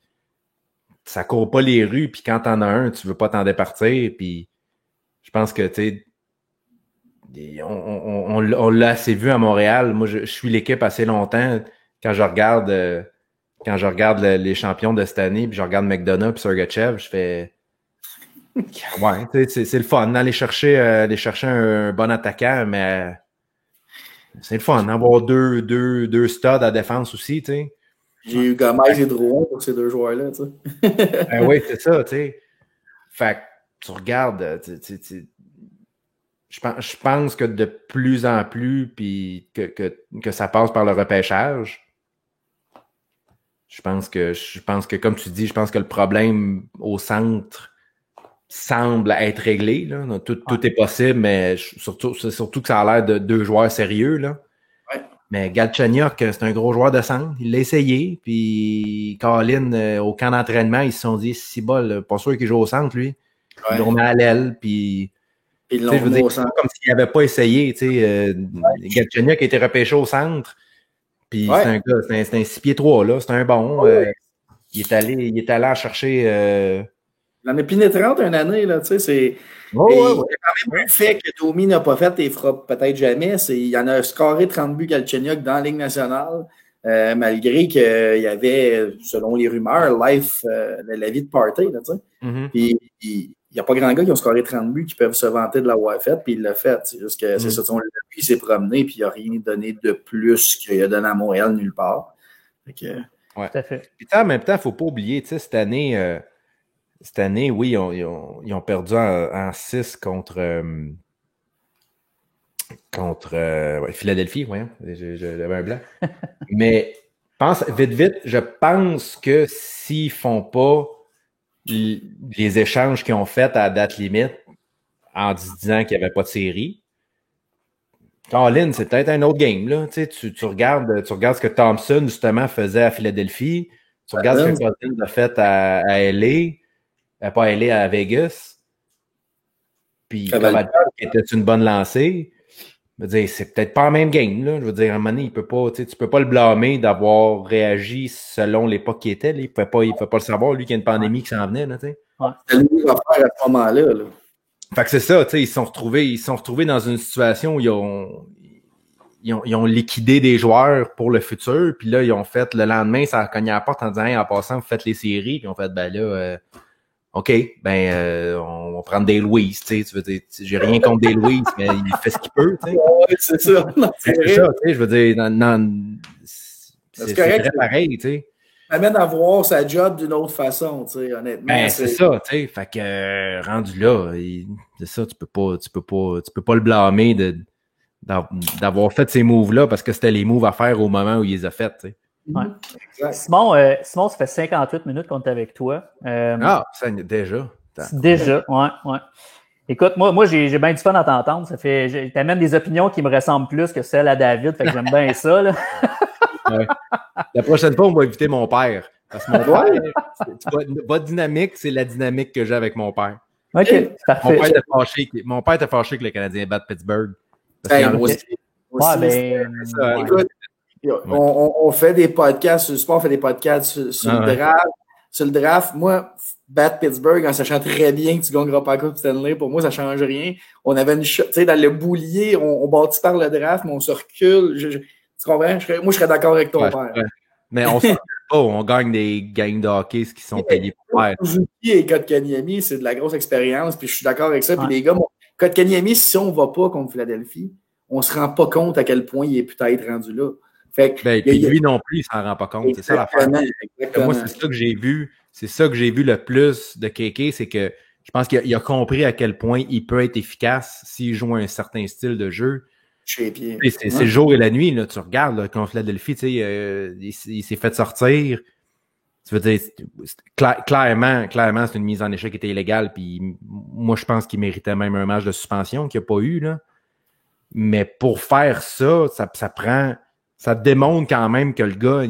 ça court pas les rues, puis quand t'en as un, tu veux pas t'en départir, puis je pense que, tu sais, on l'a assez vu à Montréal. Moi, je suis l'équipe assez longtemps quand je regarde les champions de cette année, puis je regarde McDonough puis Sergachev, je fais ouais, c'est le fun d'aller chercher un bon attaquant, mais c'est le fun d'avoir deux studs à défense aussi, tu sais. J'ai eu Gomez et Drouin pour ces deux joueurs-là, tu sais. Ben oui, c'est ça, tu sais. Fait que tu regardes, je pense que de plus en plus, puis que ça passe par le repêchage. Je pense que, comme tu dis, je pense que le problème au centre semble être réglé, là. Tout est possible, mais c'est surtout que ça a l'air de deux joueurs sérieux, là. Ouais. Mais Galchenyuk, c'est un gros joueur de centre. Il l'a essayé, puis Colin, au camp d'entraînement, ils se sont dit, si bol, pas sûr qu'il joue au centre, lui. Ils l'ont mis à l'aile, puis ils l'ont mis au centre. Comme s'il n'avait pas essayé, tu sais. Galchenyuk a été repêché au centre. Puis c'est un gars, c'est un 6 pieds 3, là. C'est un bon. Il est allé en chercher. Il en a pénétrante une année, là, tu sais. Il y a quand même un fait que Domi n'a pas fait et fera peut-être jamais. Il en a scoré 30 buts Galchenyuk dans la Ligue nationale, malgré qu'il y avait, selon les rumeurs, la vie de party, là, tu sais. Mm-hmm. Puis il n'y a pas grand gars qui ont scoré 30 buts qui peuvent se vanter de l'avoir fait, puis il l'a fait. C'est juste que c'est ça, il s'est promené, puis il n'a rien donné de plus qu'il a donné à Montréal nulle part. Ouais. Tout à fait. Puis en même temps, il ne faut pas oublier, tu sais, cette année, oui, ils ont perdu en 6 contre Philadelphie, voyons, j'avais un blanc. Mais je pense que s'ils font pas les échanges qu'ils ont faits à date limite en disant qu'il n'y avait pas de série, Colin, c'est peut-être un autre game, là. Tu sais, tu regardes ce que Thompson, justement, faisait à Philadelphie. Tu regardes ce que Colin a fait à LA, pas à LA, à Vegas. Puis, Cavalcante était une bonne lancée. Je veux dire, c'est peut-être pas la même game, là. Je veux dire, à un moment donné, tu peux pas le blâmer d'avoir réagi selon l'époque qu'il était, là. Il pouvait pas le savoir, lui, qu'il y a une pandémie qui s'en venait, là, tu sais. C'est lui qui va faire à ce moment-là, là. Fait que c'est ça, tu sais, ils se sont retrouvés dans une situation où ils ont liquidé des joueurs pour le futur, puis là, ils ont fait, le lendemain, ça a cogné à la porte en disant, hey, en passant, vous faites les séries, puis ils ont fait, ben là, OK, on va prendre Dale Weiss, tu sais, tu veux dire, j'ai rien contre Dale Weiss, mais il fait ce qu'il peut, tu sais. Oui, c'est ça. C'est ça, tu sais, je veux dire, c'est très pareil, tu sais. Ça amène à voir sa job d'une autre façon, tu sais, honnêtement. Ben, c'est ça, tu sais, fait que rendu là, c'est ça, tu peux pas le blâmer d'avoir fait ces moves-là parce que c'était les moves à faire au moment où il les a fait, tu sais. Ouais. Simon, ça fait 58 minutes qu'on est avec toi. Ça déjà. Déjà, ouais. Écoute, moi j'ai bien du fun à t'entendre. T'amènes des opinions qui me ressemblent plus que celles à David, fait que j'aime bien ça, là. Ouais. La prochaine fois, on va inviter mon père. Parce que mon père, votre dynamique, c'est la dynamique que j'ai avec mon père. OK, parfait. Mon père était fâché que le Canadien batte Pittsburgh. Écoute, on fait des podcasts sur le sport, on fait des podcasts sur le draft, sur le draft, moi, battre Pittsburgh en sachant très bien que tu gagneras pas la Coupe Stanley, pour moi, ça change rien. On avait une shot, tu sais, dans le boulier, on bâtit par le draft, mais on se recule. Tu comprends? Moi, je serais d'accord avec ton père. Ouais. Mais on se recule pas, on gagne des gangs de hockey, ce qui sont payés pour faire. Suzuki et Kotkaniemi, c'est de la grosse expérience, puis je suis d'accord avec ça. Puis les gars, Kotkaniemi, si on va pas contre Philadelphie, on se rend pas compte à quel point il est peut-être rendu là. Fait que, puis lui non plus, il s'en rend pas compte. C'est ça l'affaire. Moi, c'est ça que j'ai vu. C'est ça que j'ai vu le plus de KK, c'est que je pense qu'il a compris à quel point il peut être efficace s'il joue un certain style de jeu. C'est le jour et la nuit, là, tu regardes là, contre Philadelphie, il s'est fait sortir. Tu veux dire, clairement, c'est une mise en échec qui était illégale, puis moi, je pense qu'il méritait même un match de suspension qu'il n'y a pas eu, là. Mais pour faire ça, ça démontre quand même que le gars,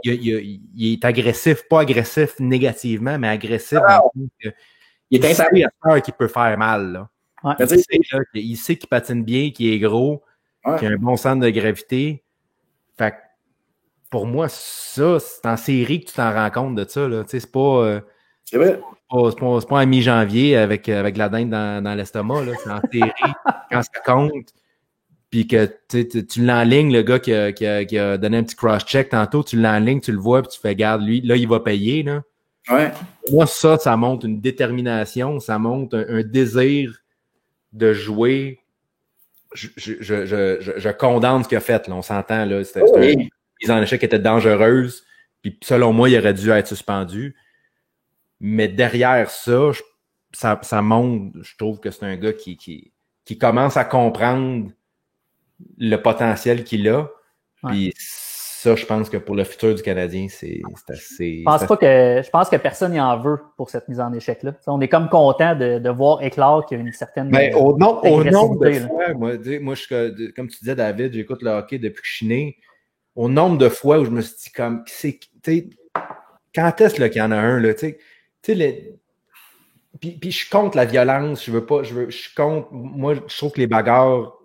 il est agressif, pas agressif négativement, mais agressif. Il est un qui peut faire mal, là. Ouais. Il sait qu'il patine bien, qu'il est gros, qu'il a un bon centre de gravité. Fait que pour moi, ça, c'est en série que tu t'en rends compte de ça, là. Tu sais, c'est pas... c'est vrai. C'est pas à mi-janvier avec la dinde dans l'estomac, là. C'est en série, quand ça compte. Puis que tu l'enlignes, le gars qui a donné un petit cross-check tantôt, tu l'enlignes, tu le vois, puis tu fais, garde, lui, là, il va payer, là. Ouais. Moi, ça montre une détermination, ça montre un désir de jouer. Je condamne ce qu'il a fait, là, on s'entend, là. C'était une mise en échec qui était dangereuse, puis selon moi, il aurait dû être suspendu. Mais derrière ça montre, je trouve que c'est un gars qui commence à comprendre le potentiel qu'il a. Puis ça, je pense que pour le futur du Canadien, c'est assez... Je pense que personne n'y en veut pour cette mise en échec-là. T'sais, on est comme content de voir éclore qu'il y a une certaine... au nombre de fois, moi, comme tu disais, David, j'écoute le hockey depuis que je suis né. Au nombre de fois où je me suis dit, comme, quand est-ce qu'il y en a un, là, tu sais, puis je suis contre la violence, je suis contre... Moi, je trouve que les bagarres,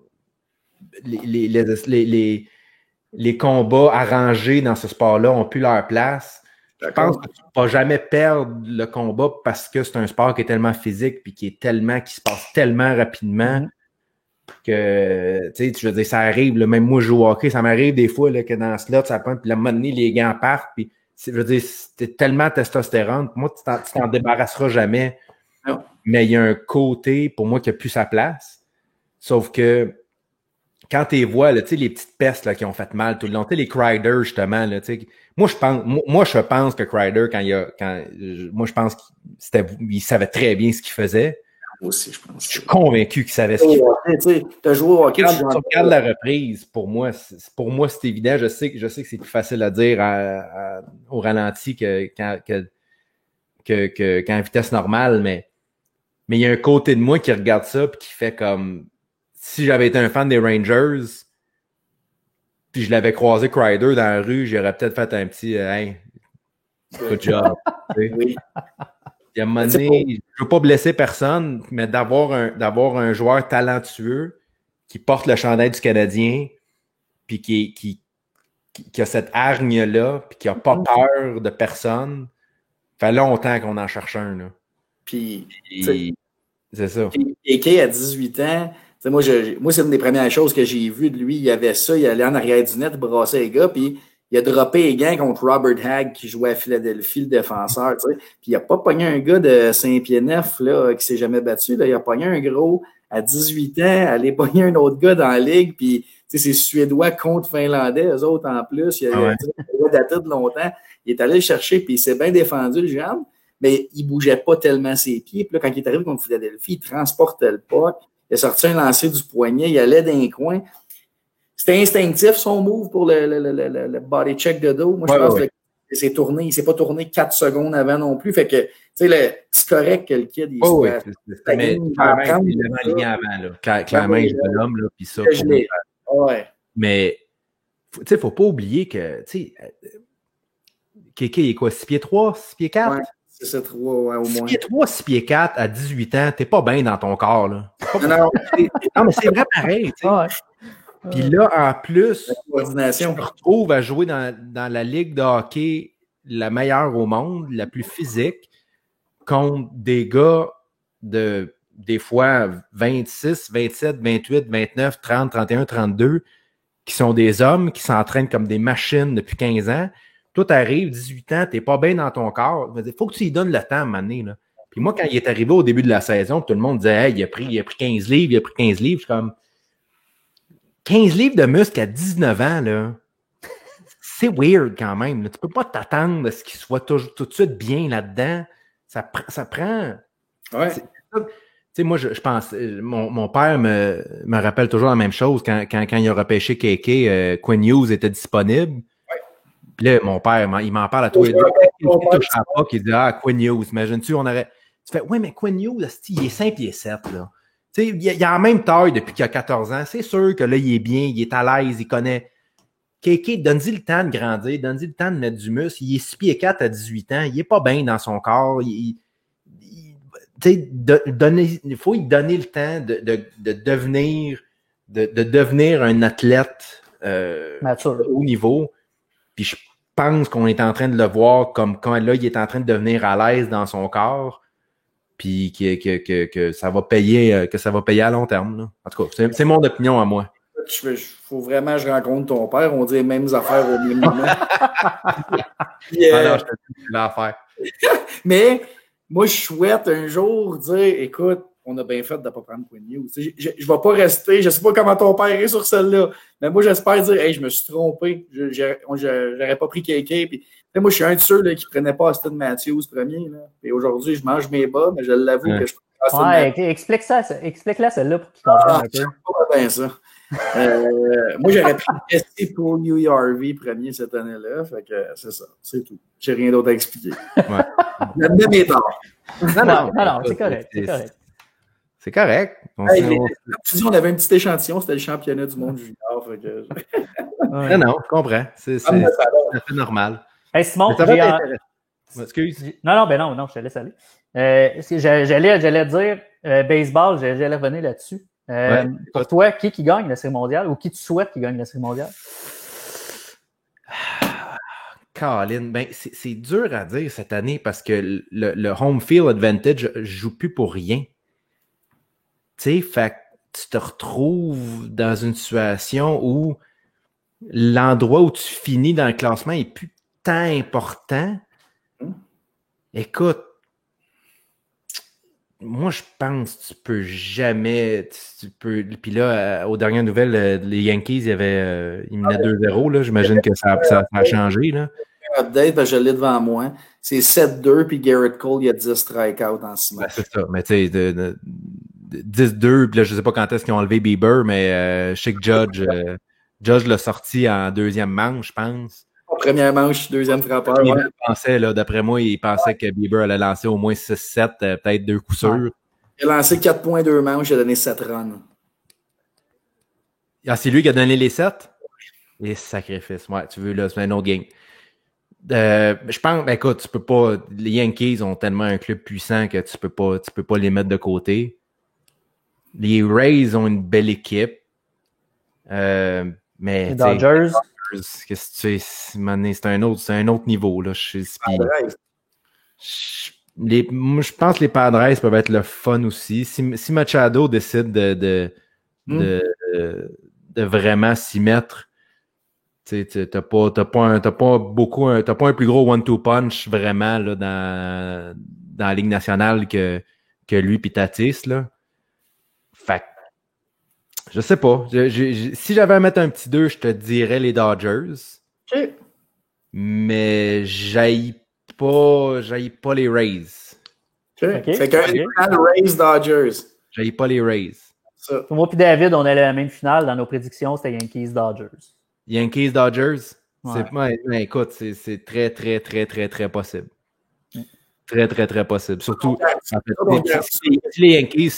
les combats arrangés dans ce sport-là ont plus leur place. Je pense que tu ne vas jamais perdre le combat parce que c'est un sport qui est tellement physique puis qui se passe tellement rapidement que, tu sais, je veux dire, ça arrive, là, même moi, je joue au hockey, ça m'arrive des fois là, que dans ce slot, ça pointe, puis à un moment donné, les gants partent, puis je veux dire, c'était tellement testostérone, pour moi, tu t'en débarrasseras jamais. Non. Mais il y a un côté, pour moi, qui n'a plus sa place. Sauf que quand tu les vois, tu sais, les petites pestes là, qui ont fait mal tout le long, tu sais, les Kreider, justement, là, tu sais, moi, je pense que Kreider, moi, je pense qu'il savait très bien ce qu'il faisait. Moi aussi, je pense. Je suis convaincu qu'il savait ce qu'il faisait. Tu as joué au hockey. Quand tu regardes la reprise, pour moi, c'est évident. Je sais que c'est plus facile à dire au ralenti qu'en vitesse normale, mais il y a un côté de moi qui regarde ça et qui fait comme... Si j'avais été un fan des Rangers, puis je l'avais croisé Kreider dans la rue, j'aurais peut-être fait un petit hey, good job. Oui. Il y a un moment donné, je ne veux pas blesser personne, mais d'avoir un joueur talentueux qui porte le chandail du Canadien, puis qui a cette hargne-là, puis qui n'a pas peur de personne, ça fait longtemps qu'on en cherche un. Là. Puis, c'est ça. Et Kay, à 18 ans, moi, c'est une des premières choses que j'ai vues de lui. Il y avait ça, il allait en arrière du net, brasser les gars, puis il a droppé les gants contre Robert Hagg qui jouait à Philadelphie, le défenseur. Puis il n'a pas pogné un gars de 5 pieds 9 là, qui s'est jamais battu. Là. Il a pogné un gros à 18 ans, aller pogner un autre gars dans la ligue, puis c'est Suédois contre Finlandais, eux autres en plus. Il a daté de longtemps. Il est allé le chercher, puis il s'est bien défendu, le jeune, mais il bougeait pas tellement ses pieds. Puis là, quand il est arrivé contre Philadelphie, il transportait le puck. Il a sorti un lancer du poignet, il allait dans les coins. C'était instinctif, son move pour le body check de dos. Moi, je pense que c'est tourné. Il s'est pas tourné 4 secondes avant non plus. Fait que, tu sais, c'est correct que le kid, il soit... Mais clairement, il est aligné avant, là. Clairement, il est l'homme, là, puis ça. Mais, tu sais, faut pas oublier que, tu sais, Kéké, il est quoi, 6 pieds 3, 6 pieds 4? Ouais. C'est ça, 3, ouais, au moins. 6 pieds 3, 6 pieds 4 à 18 ans, t'es pas bien dans ton corps, là. Non, mais c'est vrai pareil, tu sais. Puis là, en plus, tu te retrouves à jouer dans la ligue de hockey la meilleure au monde, la plus physique, contre des gars de des fois 26, 27, 28, 29, 30, 31, 32, qui sont des hommes qui s'entraînent comme des machines depuis 15 ans. Toi, t'arrives, 18 ans, t'es pas bien dans ton corps. Il faut que tu lui donnes le temps à un moment donné, là. Puis moi, quand il est arrivé au début de la saison, tout le monde disait hey, il a pris 15 livres, il a pris 15 livres. Je suis comme 15 livres de muscle à 19 ans, là. C'est weird quand même. Là. Tu peux pas t'attendre à ce qu'il soit tout de suite bien là-dedans. Ça prend. Ouais. Tu sais, moi, je pense, mon père me rappelle toujours la même chose quand il a repêché KK, Quinn Hughes était disponible. Ouais. Puis là, mon père, il m'en parle à tous les deux. Il touche à pas, il dit Quinn Hughes. Imagine-tu, on aurait. Tu fais ouais, mais Quinn Hughes, il est 5 pieds 7, là. Tu sais, il a la même taille depuis qu'il a 14 ans. C'est sûr que là, il est bien, il est à l'aise, il connaît. KK, donne-y le temps de grandir, donne-y le temps de mettre du muscle. Il est 6 pieds 4 à 18 ans, il est pas bien dans son corps. Il faut lui donner le temps de devenir un athlète haut niveau. Puis je pense qu'on est en train de le voir comme quand là, il est en train de devenir à l'aise dans son corps. Puis que ça va payer à long terme. Là. En tout cas, c'est mon opinion à moi. Faut vraiment que je rencontre ton père. On dit les mêmes affaires au même moment. Alors, je te dis l'affaire. Mais moi, je souhaite un jour dire écoute, on a bien fait de ne pas prendre Quinn Hughes. Je ne vais pas rester, je ne sais pas comment ton père est sur celle-là, mais moi, j'espère dire hey, je me suis trompé. J'aurais pas pris KK. Puis, moi, je suis un de ceux là, qui ne prenait pas Austin Matthews premier. Là. Et aujourd'hui, je mange mes bas, mais je l'avoue que je prends Austin Matthews. Explique-la celle-là pour qu'il comprenne un peu. Je pas bien ça. Moi, j'aurais pris SC pour URV premier cette année-là. Fait que c'est ça. C'est tout. J'ai rien d'autre à expliquer. Ouais. La même est tard. Non, c'est correct. C'est correct. C'est correct. Tu dis, on avait un petit échantillon, c'était le championnat du monde junior. Fait que... Non, je comprends. C'est normal. Hey, Simon, excuse. Non, je te laisse aller. J'allais dire baseball, j'allais revenir là-dessus. Pour toi, qui gagne la Série mondiale ou qui tu souhaites qui gagne la Série mondiale? Colin, ben c'est dur à dire cette année parce que le home field advantage joue plus pour rien. Tu sais, fait que tu te retrouves dans une situation où l'endroit où tu finis dans le classement est plus tant important. Écoute, moi, je pense que tu peux jamais... Puis là, aux dernières nouvelles, les Yankees, ils menaient 2-0. Là. J'imagine que ça a changé. Là. Update, je l'ai devant moi. C'est 7-2, puis Garrett Cole, il y a 10 strikeouts en 6 matchs. Ben, c'est ça. Mais tu sais, 10-2, puis là, je sais pas quand est-ce qu'ils ont enlevé Bieber, mais je sais que Judge l'a sorti en deuxième manche, je pense. Première manche, deuxième frappeur. Ouais. D'après moi, il pensait que Bieber allait lancer au moins 6-7, peut-être 2 coups sûrs. Il a lancé 4.2 manches, il a donné 7 runs. Ah, c'est lui qui a donné les 7? Et sacrifice. Ouais, tu veux, là, c'est un autre game. Je pense, ben écoute, tu peux pas. Les Yankees ont tellement un club puissant que tu peux pas les mettre de côté. Les Rays ont une belle équipe. Mais. Les Dodgers. Qu'est-ce que tu sais, c'est un autre niveau, là. Je pense que les Padres peuvent être le fun aussi. Si Machado décide de vraiment s'y mettre, tu sais, t'as pas un plus gros one-two punch vraiment là, dans la Ligue nationale que lui pis Tatis, là. Fait je sais pas. Si j'avais à mettre un petit 2, je te dirais les Dodgers. OK. Mais j'haïs pas les Rays. Okay. Fait qu'un Rays Dodgers. J'haïs pas les Rays. Ça. Moi et David, on allait à la même finale. Dans nos prédictions, c'était Yankees Dodgers. Yankees Dodgers? Ouais. Écoute, c'est très, très, très, très, très possible. Très, très, très possible. Surtout, si les Yankees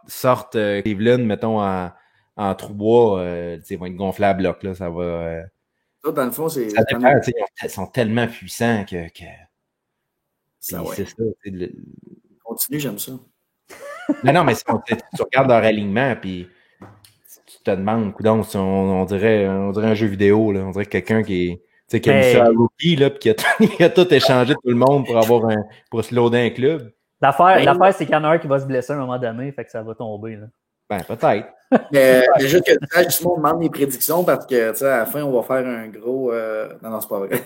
sortent Cleveland, mettons, en trou-bois, ils vont être gonflés à bloc, là, ça va... Ça, dans le fond, c'est... Ça dépend, ils sont tellement puissants que... Ça, ouais. C'est ça. Continue, j'aime ça. Non, mais si tu regardes leur alignement, puis tu te demandes, coudonc, on dirait un jeu vidéo, là, on dirait quelqu'un qui sais, qui a mis ça à Rookie, là, puis qui a tout échangé tout le monde pour se loader un club. L'affaire, c'est qu'il y en a un qui va se blesser à un moment donné, fait que ça va tomber, là. Ben, peut-être. Mais juste que justement, on demande mes prédictions parce que, tu sais, à la fin, on va faire un gros... Non, c'est pas vrai.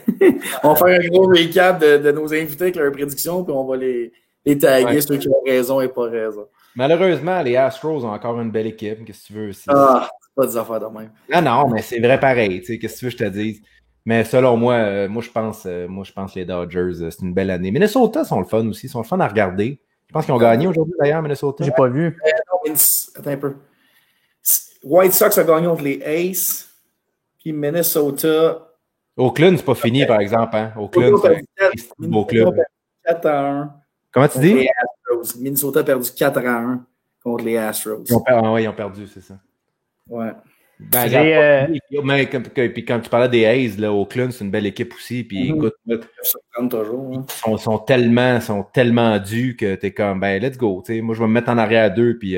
On va faire un gros recap de nos invités avec leurs prédictions, puis on va les taguer, ceux qui ont raison et pas raison. Malheureusement, les Astros ont encore une belle équipe. Qu'est-ce que tu veux aussi? Ah, c'est pas des affaires de même. Non, mais c'est vrai pareil. Tu sais, qu'est-ce que tu veux que je te dise? Mais selon moi, je pense que les Dodgers, c'est une belle année. Minnesota sont le fun aussi. Ils sont le fun à regarder. Je pense qu'ils ont gagné aujourd'hui, d'ailleurs, Minnesota. J'ai pas vu. Non, attends un peu. White Sox a gagné contre les Aces. Puis Minnesota... Oakland, c'est pas fini, par exemple. Hein? Oakland, c'est un beau club. 4-1. Comment tu dis? Les Astros. Minnesota a perdu 4-1 contre les Astros. Ils ont perdu, c'est ça. Ouais. Ben, puis quand tu parlais des A's, là, Oakland, c'est une belle équipe aussi. Puis écoute, toujours, ils sont tellement dus que t'es comme, ben, let's go. T'sais, moi, je vais me mettre en arrière d'eux. Puis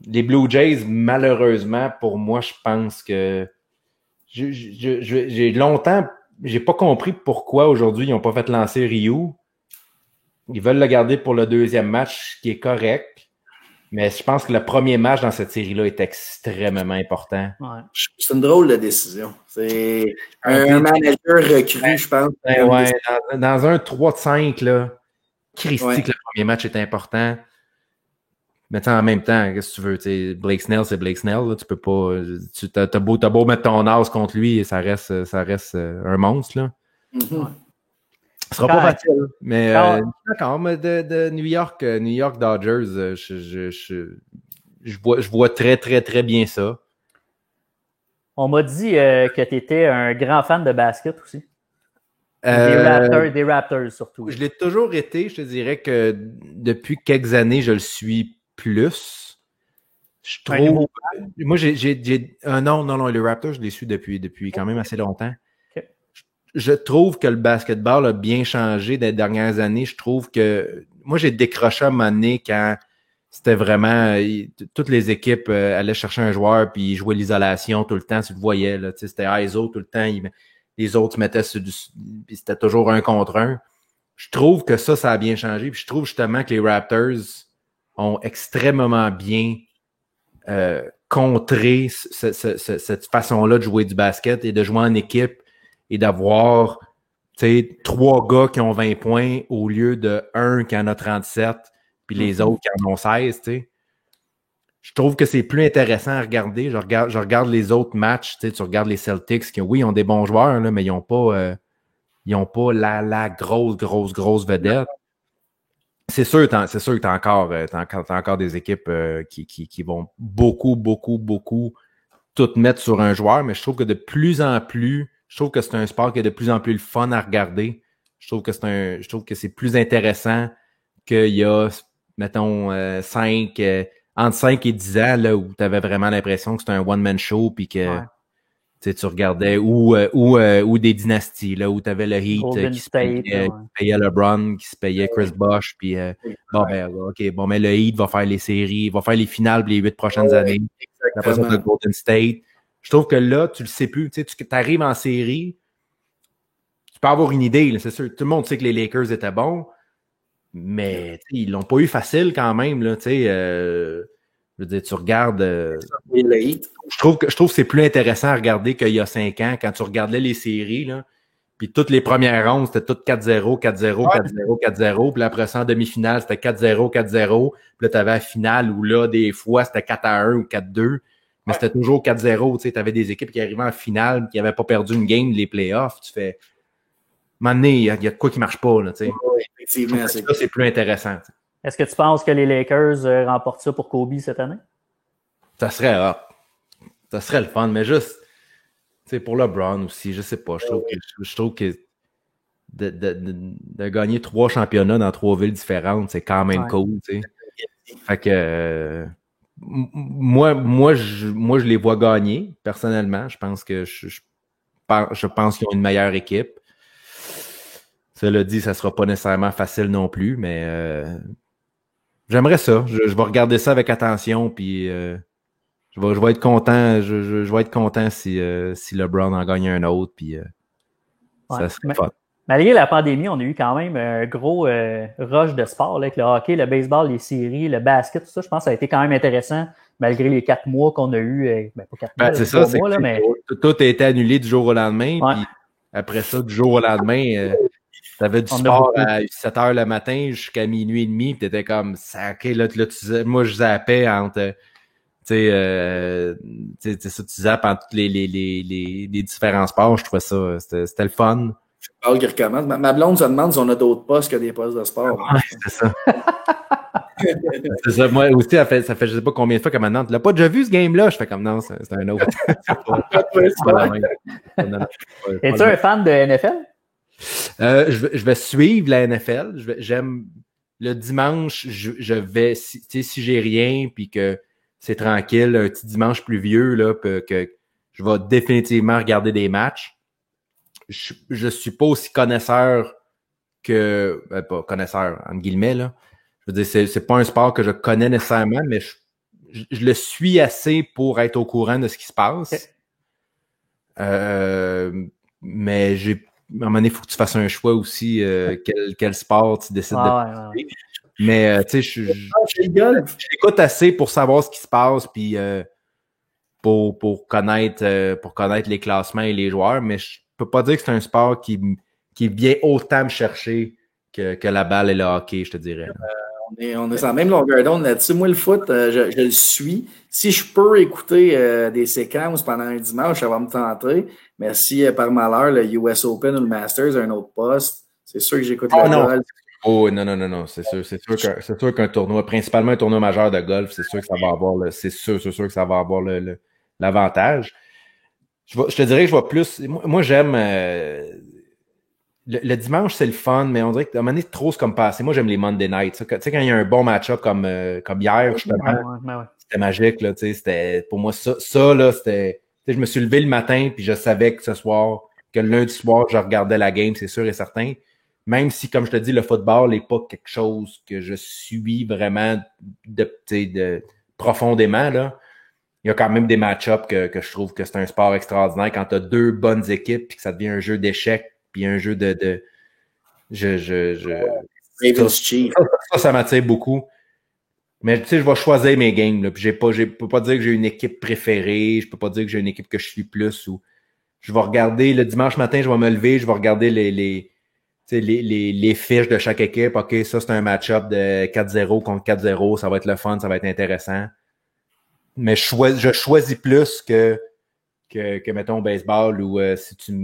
les Blue Jays, malheureusement, pour moi, je pense que j'ai longtemps, j'ai pas compris pourquoi aujourd'hui ils n'ont pas fait lancer Ryu. Ils veulent le garder pour le deuxième match, qui est correct. Mais je pense que le premier match dans cette série-là est extrêmement important. Ouais. C'est une drôle de décision. C'est un manager recru, je pense. Ouais, dans un 3-5, là, Christy, que le premier match est important. Mais en même temps, qu'est-ce que tu veux? T'sais, Blake Snell, c'est Blake Snell. Là, tu peux pas. T'as beau mettre ton as contre lui et ça reste un monstre. Là. Mm-hmm. Ce sera pas facile. Mais d'accord, mais de New York Dodgers, je vois très, très, très bien ça. On m'a dit que tu étais un grand fan de basket aussi. Des Raptors surtout. Je l'ai toujours été. Je te dirais que depuis quelques années, je le suis plus. Je trouve. Moi, non, les Raptors, je les suis depuis quand même assez longtemps. Okay. Je trouve que le basketball a bien changé des dernières années. Je trouve que moi, j'ai décroché à un moment donné quand c'était vraiment toutes les équipes allaient chercher un joueur puis ils jouaient l'isolation tout le temps, tu le voyais là, c'était ISO tout le temps, les autres se mettaient sur puis c'était toujours un contre un. Je trouve que ça a bien changé, puis je trouve justement que les Raptors ont extrêmement bien contré cette façon-là de jouer du basket et de jouer en équipe et d'avoir 3 gars qui ont 20 points au lieu de 1 qui en a 37 puis les autres qui en ont 16, tu sais. Je trouve que c'est plus intéressant à regarder. Je regarde les autres matchs, tu regardes les Celtics qui, oui, ont des bons joueurs, là, mais ils n'ont pas la grosse vedette. C'est sûr que t'as encore des équipes qui vont beaucoup tout mettre sur un joueur, mais je trouve que de plus en plus, je trouve que c'est un sport qui est de plus en plus le fun à regarder. Je trouve que c'est plus intéressant qu'il y a, mettons, entre 5 et 10 ans, là, où tu avais vraiment l'impression que c'était un one-man show, puis que tu regardais, ou des dynasties, là, où tu avais le Heat qui se payait LeBron, qui se payait Chris Bosh, puis mais le Heat va faire les séries, va faire les finales pour les 8 prochaines années. Après ça, le Golden State. Je trouve que là, tu le sais plus. Tu arrives en série, tu peux avoir une idée, là, c'est sûr. Tout le monde sait que les Lakers étaient bons, mais ils l'ont pas eu facile quand même. Là, je veux dire, tu regardes. Je trouve que c'est plus intéressant à regarder qu'il y a 5 ans, quand tu regardais les séries, là, puis toutes les premières rondes, c'était toutes 4-0, 4-0, 4-0, 4-0. Puis après ça, en demi-finale, c'était 4-0, 4-0. Puis là, tu avais la finale où là, des fois, c'était 4-1 ou 4-2. Mais c'était toujours 4-0. Tu avais des équipes qui arrivaient en finale, qui n'avaient pas perdu une game, les playoffs. Tu fais. Maintenant, il y a de quoi qui ne marche pas. Là, effectivement, ça, c'est plus intéressant. T'sais. Est-ce que tu penses que les Lakers remportent ça pour Kobe cette année? Ça serait hot. Ça serait le fun, mais juste pour LeBron aussi, je sais pas. Je trouve que de gagner 3 championnats dans 3 villes différentes, c'est quand même cool. T'sais. Fait que moi, je les vois gagner, personnellement. Je pense que je pense qu'ils ont une meilleure équipe. Cela dit, ça sera pas nécessairement facile non plus, mais j'aimerais ça. Je vais regarder ça avec attention, puis je vais être content. Je vais être content si LeBron en gagne un autre, puis ça serait fun. Malgré la pandémie, on a eu quand même un gros rush de sport là, avec le hockey, le baseball, les séries, le basket, tout ça. Je pense que ça a été quand même intéressant malgré les 4 mois qu'on a eu. Pas 4 mois, c'est ça, c'est mois, là, mais... tout a été annulé du jour au lendemain. Puis après ça, du jour au lendemain, t'avais du sport à 7 heures le matin jusqu'à minuit et demi. Puis t'étais comme, OK, là moi, je zappais entre... tu zappes entre tous les différents sports. Je trouvais ça, c'était le fun. Football qui recommence. Ma blonde se demande si on a d'autres postes que des postes de sport. Ouais, c'est ça. C'est ça. Moi aussi, ça fait je sais pas combien de fois que maintenant, tu l'as pas déjà vu ce game-là? Je fais comme non, c'est un autre. Es-tu un fan de NFL? Je vais suivre la NFL. J'aime le dimanche, je vais, si j'ai rien puis que c'est tranquille, un petit dimanche pluvieux, là, que je vais définitivement regarder des matchs. Je suis pas aussi connaisseur que pas connaisseur entre guillemets là. Je veux dire c'est pas un sport que je connais nécessairement, mais je le suis assez pour être au courant de ce qui se passe. Mais à un moment donné, il faut que tu fasses un choix aussi quel sport tu décides de ouais. Mais tu sais, j'écoute assez pour savoir ce qui se passe puis pour connaître les classements et les joueurs, mais je peux pas dire que c'est un sport qui vient autant me chercher que la balle et le hockey, je te dirais. On est sur la même longueur d'onde là-dessus. Moi, le foot, je le suis. Si je peux écouter des séquences pendant un dimanche, ça va me tenter. Mais si, par malheur, le US Open ou le Masters a un autre poste, c'est sûr que j'écoute le golf. Oh non. C'est sûr qu'un tournoi, principalement un tournoi majeur de golf, c'est sûr que ça va avoir c'est sûr que ça va avoir l'avantage. Je te dirais que je vois plus. Moi j'aime le dimanche, c'est le fun, mais on dirait qu'à un moment donné, trop c'est comme passé. Moi, j'aime les Monday Night. Tu sais, quand il y a un bon match-up comme hier, justement, c'était magique. Là, c'était, pour moi, ça là, c'était. Je me suis levé le matin, puis je savais que ce soir, que le lundi soir, je regardais la game, c'est sûr et certain. Même si, comme je te dis, le football n'est pas quelque chose que je suis vraiment de profondément, là. Il y a quand même des match-ups que je trouve que c'est un sport extraordinaire quand tu as deux bonnes équipes puis que ça devient un jeu d'échecs puis un jeu de ça m'attire beaucoup. Mais tu sais, je vais choisir mes games. Là, puis je peux pas dire que j'ai une équipe préférée, je peux pas dire que j'ai une équipe que je suis plus ou je vais regarder le dimanche matin, je vais me lever, je vais regarder les fiches de chaque équipe. OK, ça c'est un match-up de 4-0 contre 4-0, ça va être le fun, ça va être intéressant. Mais je choisis plus que mettons baseball ou si tu me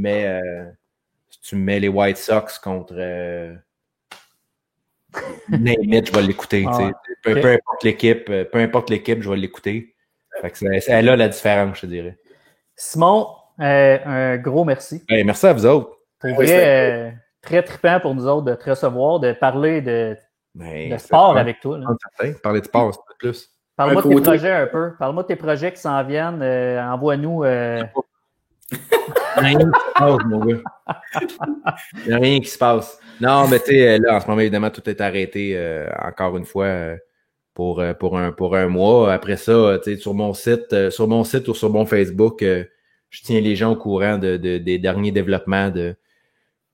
mets les White Sox contre name it, je vais l'écouter. Peu importe l'équipe, je vais l'écouter. Fait que c'est là la différence, je te dirais. Simon, un gros merci. Hey, merci à vous autres. Pour vrai, très trippant pour nous autres de te recevoir, de parler de sport avec toi. Là. Parler de sport, c'est plus. Parle-moi de tes projets un peu. Parle-moi de tes projets qui s'en viennent. Envoie-nous. Rien qui se passe, mon gars. Il n'y a rien qui se passe. Non, mais tu sais, là, en ce moment, évidemment, tout est arrêté encore une fois pour un mois. Après ça, tu sais, sur mon site ou sur mon Facebook, je tiens les gens au courant des derniers développements.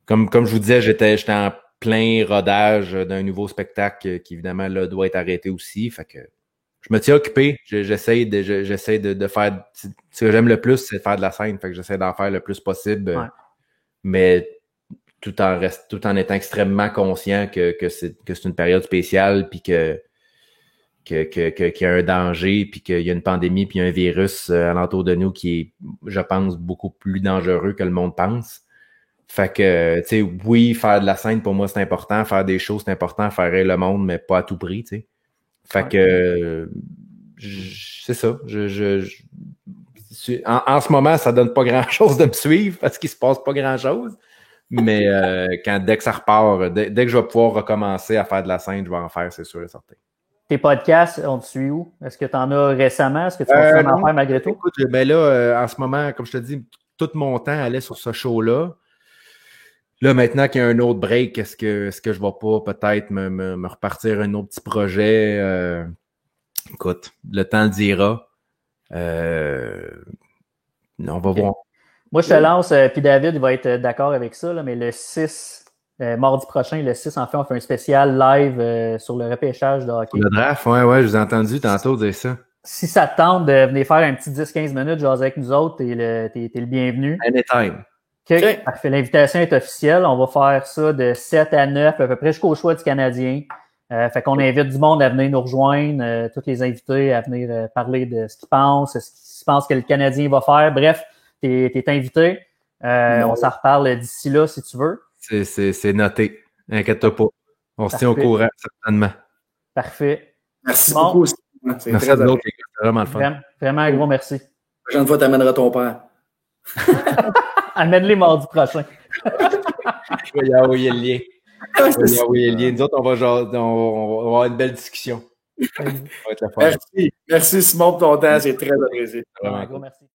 Comme je vous disais, j'étais en plein rodage d'un nouveau spectacle qui, évidemment, là, doit être arrêté aussi. Fait que je me tiens occupé. J'essaie de faire. Ce que j'aime le plus, c'est de faire de la scène. Fait que j'essaie d'en faire le plus possible. Ouais. Mais tout en étant extrêmement conscient que c'est une période spéciale, puis qu'il y a un danger, puis qu'il y a une pandémie, puis un virus alentour de nous qui est, je pense, beaucoup plus dangereux que le monde pense. Fait que, tu sais, oui, faire de la scène, pour moi, c'est important. Faire des choses, c'est important. Faire rire le monde, mais pas à tout prix, tu sais. Fait que c'est ça. En ce moment, ça donne pas grand-chose de me suivre parce qu'il se passe pas grand-chose. Mais dès que ça repart, dès que je vais pouvoir recommencer à faire de la scène, je vais en faire, c'est sûr et certain. Tes podcasts, on te suit où? Est-ce que tu en as récemment? Est-ce que tu vas en faire malgré tout? Écoute, ben là, en ce moment, comme je te dis, tout mon temps allait sur ce show-là. Là, maintenant qu'il y a un autre break, est-ce que je vais pas peut-être me repartir un autre petit projet? Écoute, le temps le dira. On va voir. Moi, je te lance, puis David il va être d'accord avec ça, là, mais le 6, mardi prochain, le 6, en fait, on fait un spécial live sur le repêchage de hockey. Le draft, ouais, je vous ai entendu tantôt dire ça. Si ça te tente de venir faire un petit 10-15 minutes, jaser avec nous autres, t'es le bienvenu. Anytime. Okay. Parfait. L'invitation est officielle. On va faire ça de 7 à 9, à peu près jusqu'au choix du Canadien. Fait qu'on invite du monde à venir nous rejoindre, tous les invités à venir parler de ce qu'ils pensent, ce qu'ils pensent que le Canadien va faire. Bref, t'es invité. On s'en reparle d'ici là, si tu veux. C'est noté. Inquiète-toi pas. On se tient au courant, certainement. Parfait. Merci beaucoup. Merci à vous autres, les gars. C'est vraiment le fun. Vraiment un gros merci. La prochaine fois, tu amèneras ton père. Amène-les mardi prochain. Je vais y envoyer le lien. Nous autres, on va avoir une belle discussion. Ça va être la fin. Merci Simon pour ton temps, c'est très apprécié. Un gros merci.